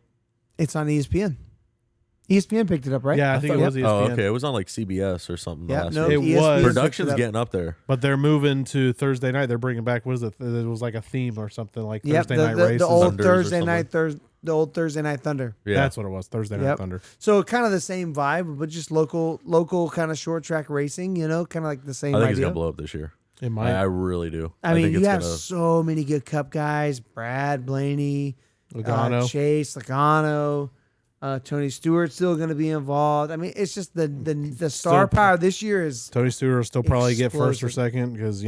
It's on ESPN. ESPN picked it up, right? Yeah, I think it was ESPN. Oh, okay. It was on like CBS or something. Yeah, last no, week. It ESPN was. picked Production's it up. getting up there. But they're moving to Thursday night. They're bringing back, what is it? It was like a theme or something, like Yep, Thursday night races. the old Thunders or Thursday something. night, the old Thursday night Thunder. Yeah. That's what it was, Thursday Night Yep. Thunder. So kind of the same vibe, but just local kind of short track racing. Kind of like the same I think it's idea. gonna blow up this year. It might. I really do. I mean, think you it's have gonna. so many good Cup guys: Brad Blaney, Logano. Chase, Logano, Tony Stewart's still going to be involved. I mean, it's just the star power this year is. Tony Stewart will still probably get first or Explosive. second because,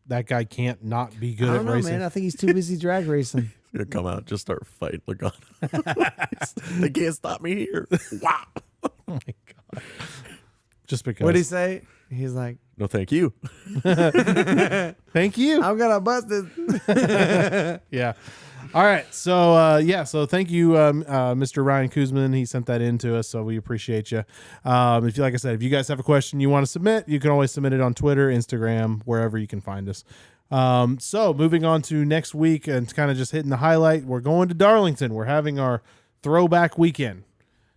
that guy can't not be good I at don't know, racing. man. I think he's too busy drag racing. Gonna come out, just start fighting Logano. They can't stop me here. Wow. Oh my God. Just because. What did he say? He's like, No, thank you. Thank you. I'm gonna bust it. Yeah. All right. So thank you, Mr. Ryan Kuzman. He sent that in to us, so we appreciate you. If you, like I said, if you guys have a question you want to submit, you can always submit it on Twitter, Instagram, wherever you can find us. So moving on to next week and kind of just hitting the highlight, we're going to Darlington. We're having our throwback weekend.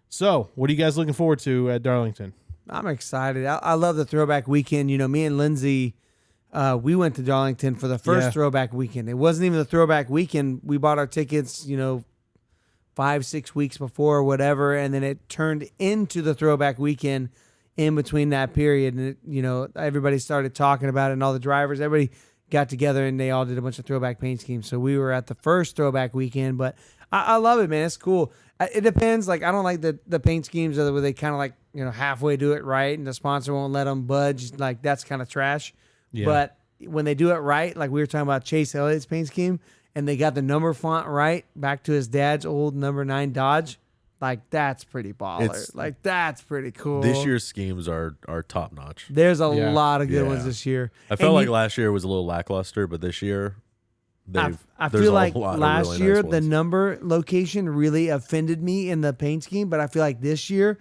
So, what are you guys looking forward to at Darlington? I'm excited. I love the throwback weekend. Me and Lindsay, we went to Darlington for the first throwback weekend. It wasn't even the throwback weekend. We bought our tickets, 5-6 weeks before or whatever, and then it turned into the throwback weekend in between that period. And everybody started talking about it, and all the drivers, everybody got together and they all did a bunch of throwback paint schemes. So we were at the first throwback weekend, but I love it, man. It's cool. It depends. Like, I don't like the paint schemes where they kind of like, halfway do it right and the sponsor won't let them budge. Like, that's kind of trash. Yeah. But when they do it right, like we were talking about Chase Elliott's paint scheme, and they got the number font right back to his dad's old number 9 Dodge, like, that's pretty baller. That's pretty cool. This year's schemes are top notch. There's a lot of good ones this year. I felt like last year was a little lackluster, but this year, I feel like last year the number location really offended me in the paint scheme, but I feel like this year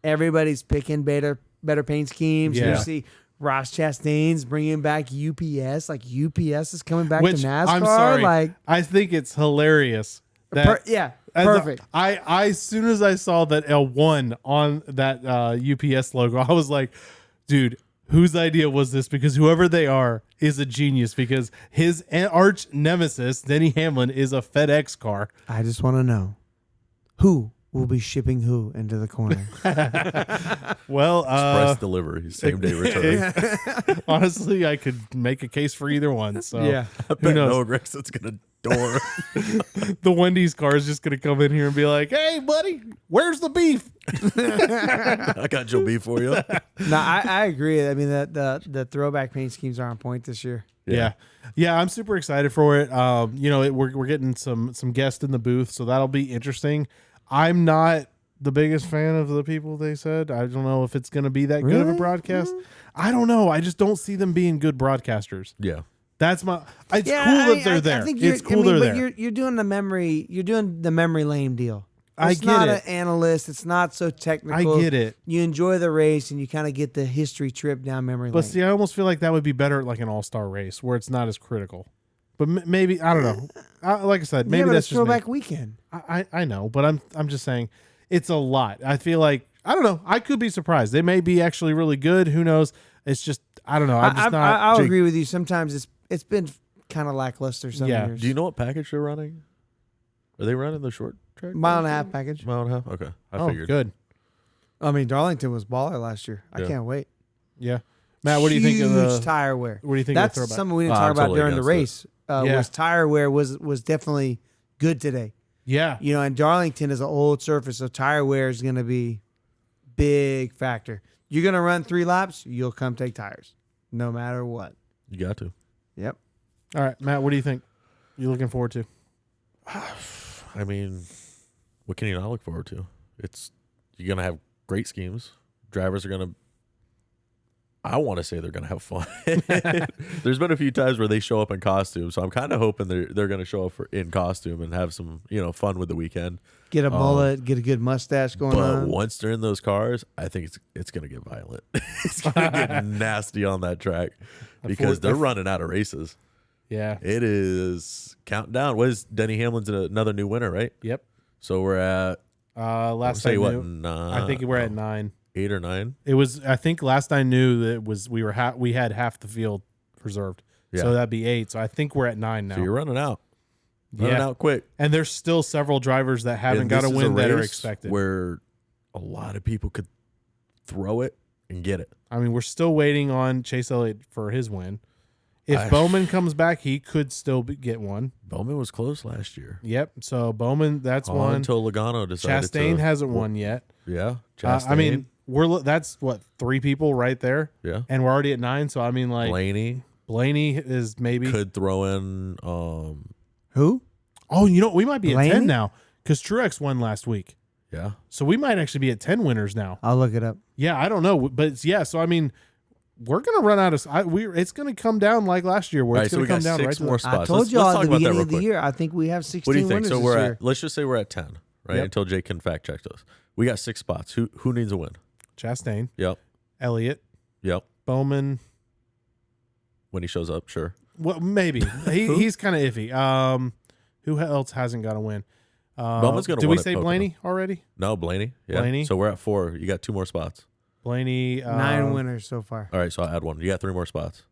everybody's picking better paint schemes. Yeah. You see Ross Chastain's bringing back UPS. Like, UPS is coming back to NASCAR. I'm sorry. Like, I think it's hilarious. Perfect. I as soon as I saw that L1 on that UPS logo, I was like, dude, whose idea was this? Because whoever they are is a genius, because his arch nemesis, Denny Hamlin, is a FedEx car. I just want to know who will be shipping who into the corner. Well, express delivery, same day return. Honestly, I could make a case for either one. So I bet Noah Gragson's gonna door. The Wendy's car is just gonna come in here and be like, "Hey, buddy, where's the beef?" I got your beef for you. No, I agree. I mean, the throwback paint schemes are on point this year. Yeah, I'm super excited for it. We're getting some guests in the booth, so that'll be interesting. I'm not the biggest fan of the people they said. I don't know if it's going to be that good of a broadcast. I don't know. I just don't see them being good broadcasters. Yeah. That's my. It's cool that they're there. It's cool they're there. You're doing the memory. You're doing the memory lane deal. It's It's not an analyst. It's not so technical. I get it. You enjoy the race and you kind of get the history trip down memory lane. But see, I almost feel like that would be better at like an all-star race where it's not as critical. But maybe, I don't know. Like I said, maybe that's just throwback weekend. I know, but I'm just saying it's a lot. I feel like, I don't know. I could be surprised. They may be actually really good. Who knows? It's just, I don't know. I'll agree with you. Sometimes it's been kind of lackluster some years. Do you know what package they're running? Are they running the short track? Mile and a half package. Mile and a half? Okay. I figured. Good. I mean, Darlington was baller last year. I can't wait. Yeah. Matt, what do you think of the tire wear? What do you think That's of the throwback? something we didn't talk about during the race. Yeah. Was tire wear was definitely good today. Yeah. And Darlington is an old surface, so tire wear is going to be big factor. You're going to run 3 laps, you'll come take tires, no matter what. You got to. Yep. All right, Matt, what do you think? You looking forward to? I mean, what can you not look forward to? You're going to have great schemes. Drivers are going to, I want to say they're going to have fun. There's been a few times where they show up in costume, so I'm kind of hoping they're going to show up in costume and have some fun with the weekend. Get a mullet, get a good mustache going on. But once they're in those cars, I think it's going to get violent. It's going to get nasty on that track because they're running out of races. Yeah, it is counting down. What is Denny Hamlin's another new winner, right? Yep. So we're at last I knew, I think we're at 9. 8 or 9. It was. I think last I knew that it was we had half the field reserved. Yeah. So that'd be 8. So I think we're at 9 now. So you're running out. Running out quick. And there's still several drivers that haven't got a win that are expected. Where a lot of people could throw it and get it. I mean, we're still waiting on Chase Elliott for his win. If Bowman comes back, he could still get one. Bowman was close last year. Yep. So Bowman, that's one. Until Logano decided Chastain hasn't won yet. Yeah. Chastain. I mean, that's what 3 people right there. Yeah. And we're already at 9. So I mean, like Blaney is maybe could throw in. Who? Oh, we might be at 10 now because Truex won last week. Yeah. So we might actually be at 10 winners now. I'll look it up. Yeah, I don't know, but yeah. So I mean, we're gonna run out of. It's gonna come down like last year, where it's gonna come down 6 more spots. I told y'all at the beginning of the year. I think we have 16 What do you think? winners So this we're year. at. Let's just say we're at 10, right? Yep. Until Jake can fact check those. We got 6 spots. Who needs a win? Chastain. Yep. Elliott. Yep. Bowman. When he shows up, sure. Well, maybe he's kind of iffy. Who else hasn't got a win? Bowman's gonna Did win we at say Pocono. Blaney already? No, Blaney. Yeah. Blaney? So we're at 4. You got 2 more spots. Blaney. 9 winners so far. All right, so I'll add 1. You got 3 more spots.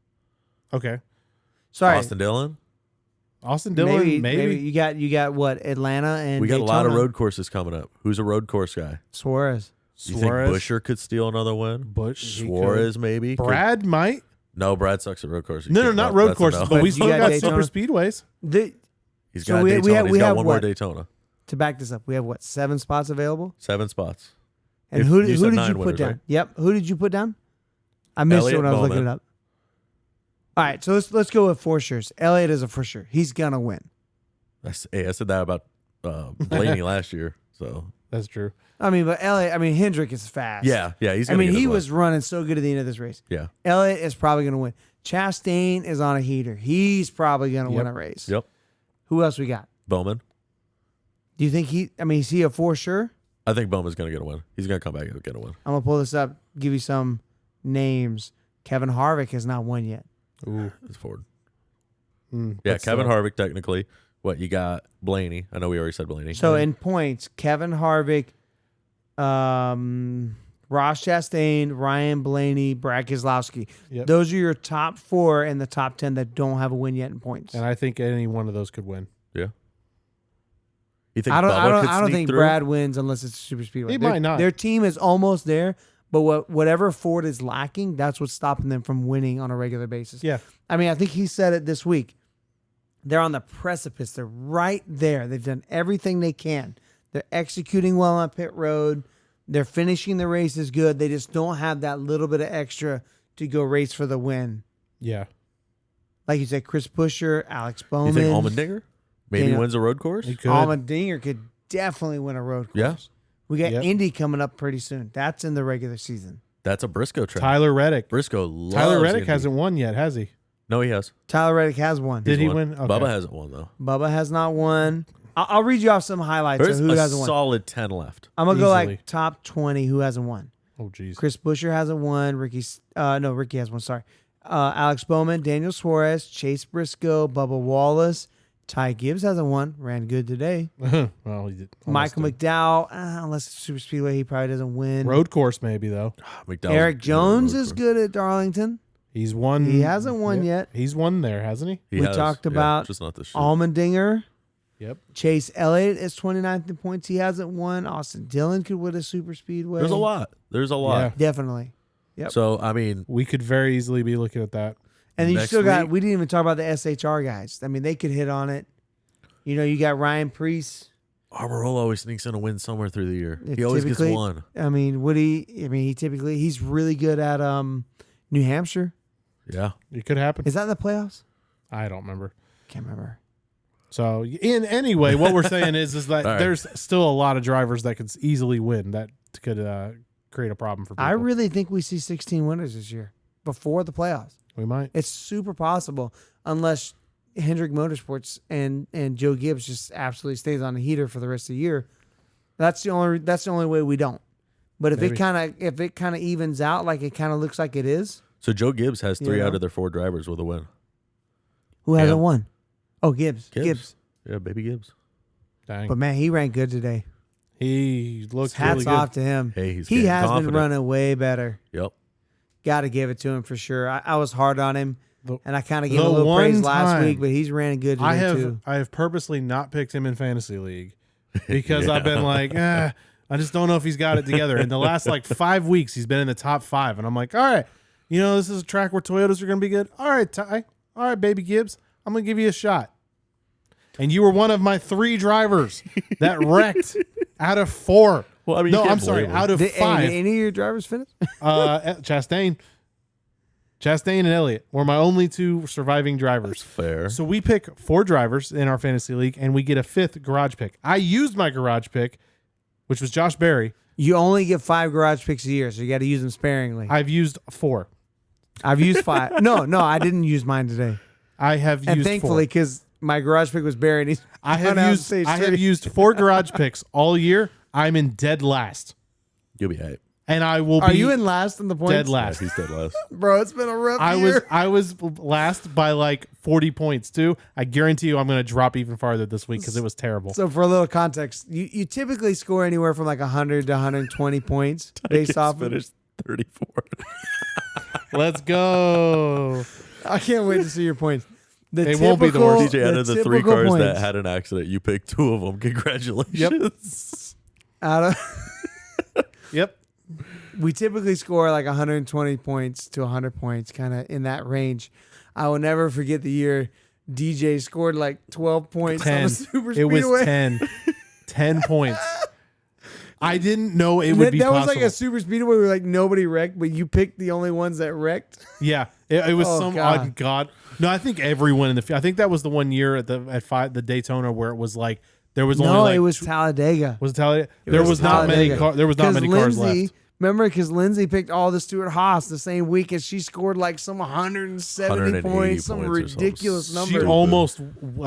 Okay. Sorry, Austin Dillon. Austin Dillon, maybe. you got what, Atlanta and We got a lot of Daytona? road courses coming up. Who's a road course guy? Suarez. You think Busher could steal another win? Bush, he Suarez maybe. Brad might. No, Brad sucks at road courses. No, not road courses, but we You still got got Daytona? super speedways. He's So got we Daytona. have- He's we got have one more what? Daytona. To back this up, we have what, 7 spots available? 7 spots. And If- who you did said you 9 put winners, down? right? Yep. Who did you put down? I missed it Elliott when I was looking Bowman. it up. All right, so let's go with for sures. Elliott is a for sure. He's gonna win. I said that about Blaney last year. So That's true. I mean, but Elliott. I mean, Hendrick is fast. yeah, he's. I Gonna mean, get he his was running so good at the end of this race. win. Yeah. Elliott is probably gonna win. Chastain is on a heater. He's probably gonna win a race. Yep. Who else we got? Bowman. Do you think he? I mean, is he a for sure? I think Bowman's gonna get a win. He's gonna come back and get a win. I'm gonna pull this up. Give you some names. Kevin Harvick has not won yet. Ooh. It's Ford. Mm, Yeah, but Kevin still. Harvick technically. What you got? Blaney. I know we already said Blaney. So in points, Kevin Harvick, Ross Chastain, Ryan Blaney, Brad Keselowski. Yep. Those are your top 4 and the top 10 that don't have a win yet in points. And I think any one of those could win. yeah. You think I don't. Bubba I don't. could I don't sneak think through? Brad wins unless it's a super speedway. He Their- might not. Their team is almost there, but whatever Ford is lacking, that's what's stopping them from winning on a regular basis. Yeah. I mean, I think he said it this week. They're on the precipice. They're right there. They've done everything they can. They're executing well on pit road. They're finishing the races good. They just don't have that little bit of extra to go race for the win. Yeah. Like you said, Chris Buescher, Alex You Bowman. think Allmendinger maybe Daniel- wins a road course? He could. Allmendinger could definitely win a road course. Yeah. We got Yep. Indy coming up pretty soon. That's in the regular season. That's a Briscoe track. Tyler Reddick. Briscoe loves Tyler Reddick Indy. hasn't won yet, has he? No, he has. Tyler Reddick has won. Did he He's win? won. Okay. Bubba hasn't won though. Bubba has not won. I'll read you off some highlights There's of who a hasn't won. solid 10 left. I'm gonna go Easily. like top 20 who hasn't won. Oh, jeez. Chris Buescher hasn't won. Ricky has one. Sorry. Alex Bowman, Daniel Suarez, Chase Briscoe, Bubba Wallace, Ty Gibbs hasn't won. Ran good today. Well, he did. Michael McDowell, unless it's super speedway, he probably doesn't win. Road course, maybe, though. McDowell's Eric good Jones road is course. good at Darlington. He's won. He hasn't won yet. He's won there, hasn't he? He We has, talked yeah, about just not this year. Allmendinger. Yep. Chase Elliott is 29th in points. He hasn't won. Austin Dillon could win a super speedway. There's a lot. There's a lot. Yeah. Definitely. Yep. So I mean, We could very easily be looking at that. And then you next still got, week- we didn't even talk about the SHR guys. I mean, they could hit on it. You know, you got Ryan Preece. Almirola always sneaks in a win somewhere through the year. Yeah, He always gets typically- one. I mean, he's really good at New Hampshire. Yeah. It could happen. Is that in the playoffs? I don't remember. Can't remember. So, in anyway, what we're saying is that All right. there's still a lot of drivers that could easily win that could create a problem for people. I really think we see 16 winners this year before the playoffs. We might. It's super possible unless Hendrick Motorsports and Joe Gibbs just absolutely stays on the heater for the rest of the year. That's the only way we don't. But if Maybe. it kind of evens out like it kind of looks like it is, So Joe Gibbs has 3 Yeah. out of their 4 drivers with a win. who hasn't Yeah. won? Oh, Gibbs. Yeah, baby Gibbs. Dang. But man, he ran good today. He looked Hats really good. off to him. Hey, he's he getting has confident. been running way better. Yep. Got to give it to him for sure. I was hard on him, The- and I kind of gave the him a little praise one last time week, but he's ran good today too. I have purposely not picked him in fantasy league because I've been like, I just don't know if he's got it together. In the last like 5 weeks, he's been in the top 5, and I'm like, all right, this is a track where Toyotas are going to be good. All right, Ty. All right, baby Gibbs, I'm going to give you a shot. And you were one of my 3 drivers that wrecked out of 4. Well, I mean, you no, can't I'm sorry, blame him. out of Did 5. any of your drivers finish? Chastain and Elliott were my only 2 surviving drivers. Fair. So we pick 4 drivers in our fantasy league, and we get a 5th garage pick. I used my garage pick, which was Josh Berry. You only get 5 garage picks a year, so you got to use them sparingly. I've used 4. I've used 5. No, I didn't use mine today, I have and used thankfully 4. because my garage pick was buried. He's I have run out used stage I have 3. used 4 garage picks all year. I'm in dead last. You'll be hype. and I will Are be you in last in the points? dead last. Yeah, he's dead last. Bro, it's been a rough year. I was last by like 40 points too. I guarantee you I'm going to drop even farther this week because it was terrible. So for a little context, you typically score anywhere from like 100 to 120 points based off of. Finished 34. Let's go. I can't wait to see your points. It won't be the worst. DJ, out of the 3 typical cars points that had an accident, you picked 2 of them. Congratulations. out of Yep. we typically score like 120 points to 100 points, kind of in that range. I will never forget the year DJ scored like 12 points on 10. a super It speedway. was 10. 10 points. I didn't know it would be that possible. was like a super speedway where like nobody wrecked, but you picked the only ones that wrecked. Yeah, it was Oh, some God. odd God. No, I think everyone in the. I think that was the one year at the Daytona where it was like there was only No, like it was Talladega. was it Talladega? There was not many Talladega. there was not many cars Lindsay, left. Remember, because Lindsay picked all the Stuart Haas the same week, and she scored like some 170 180 points, some points or ridiculous something. number. She almost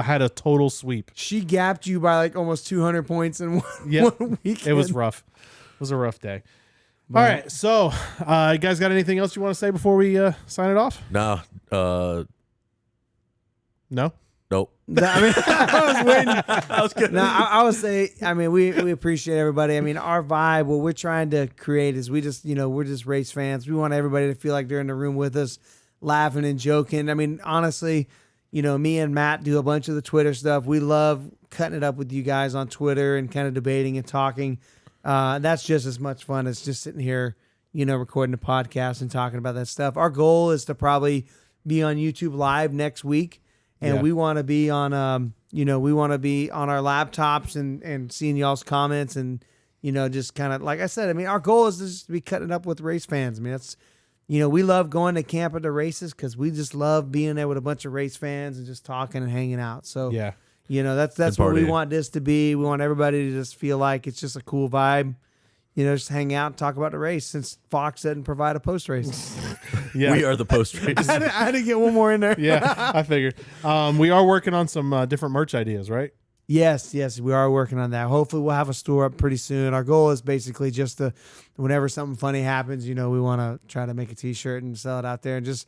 had a total sweep. She gapped you by like almost 200 points in Yep. one weekend. It was rough. It was a rough day. All right, so you guys got anything else you want to say before we sign it off? Nah. No. Nope. I mean, I was waiting. I was good. No, I would say, I mean, we appreciate everybody. I mean, our vibe, what we're trying to create is we're just race fans. We want everybody to feel like they're in the room with us, laughing and joking. I mean, honestly, me and Matt do a bunch of the Twitter stuff. We love cutting it up with you guys on Twitter and kind of debating and talking. That's just as much fun as just sitting here, recording a podcast and talking about that stuff. Our goal is to probably be on YouTube Live next week. And Yeah. we want to be on, we want to be on our laptops and seeing y'all's comments and, just kind of, like I said, I mean, our goal is just to be cutting it up with race fans. I mean, that's, we love going to camp at the races because we just love being there with a bunch of race fans and just talking and hanging out. So, Yeah. that's what we partying. want this to be. We want everybody to just feel like it's just a cool vibe. Just hang out and talk about the race since Fox didn't provide a post race. Yeah. We are the post race. I had to get one more in there. Yeah, I figured. We are working on some different merch ideas, right? Yes, we are working on that. Hopefully we'll have a store up pretty soon. Our goal is basically just to, whenever something funny happens, we want to try to make a t-shirt and sell it out there. And just,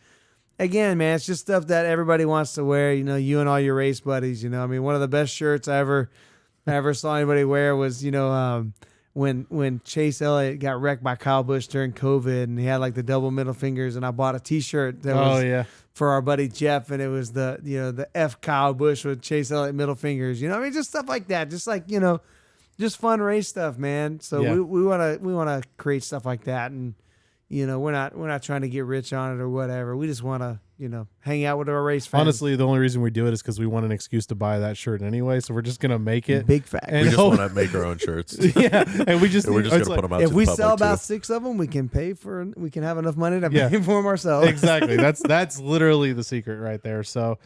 again, man, it's just stuff that everybody wants to wear, you and all your race buddies, I mean, one of the best shirts I ever saw anybody wear was, when Chase Elliott got wrecked by Kyle Busch during COVID and he had like the double middle fingers, and I bought a t-shirt that was for our buddy Jeff, and it was the F Kyle Busch with Chase Elliott middle fingers. I mean, just stuff like that. Just like, just fun race stuff, man. So Yeah. we wanna create stuff like that, and we're not trying to get rich on it or whatever. We just wanna, hang out with our race fans. Honestly, the only reason we do it is because we want an excuse to buy that shirt anyway. So we're just gonna make it. Big fact. And We just hope- want to make our own shirts. Yeah, and we just And we're just it's going to put like- them out If to we the public sell about too. 6 of them, we can have enough money to Yeah. pay for them ourselves. Exactly. That's literally the secret right there. So,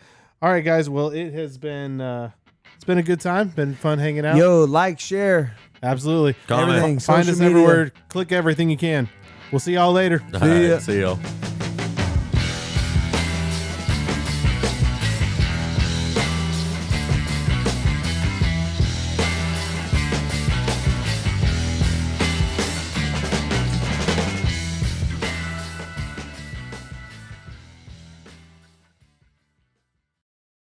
all right, guys. Well, it has been it's been a good time. Been fun hanging out. Yo, like, share. Absolutely. Comment. Everything. Find us Social media. everywhere. Click everything you can. We'll see y'all later. All right, see y'all.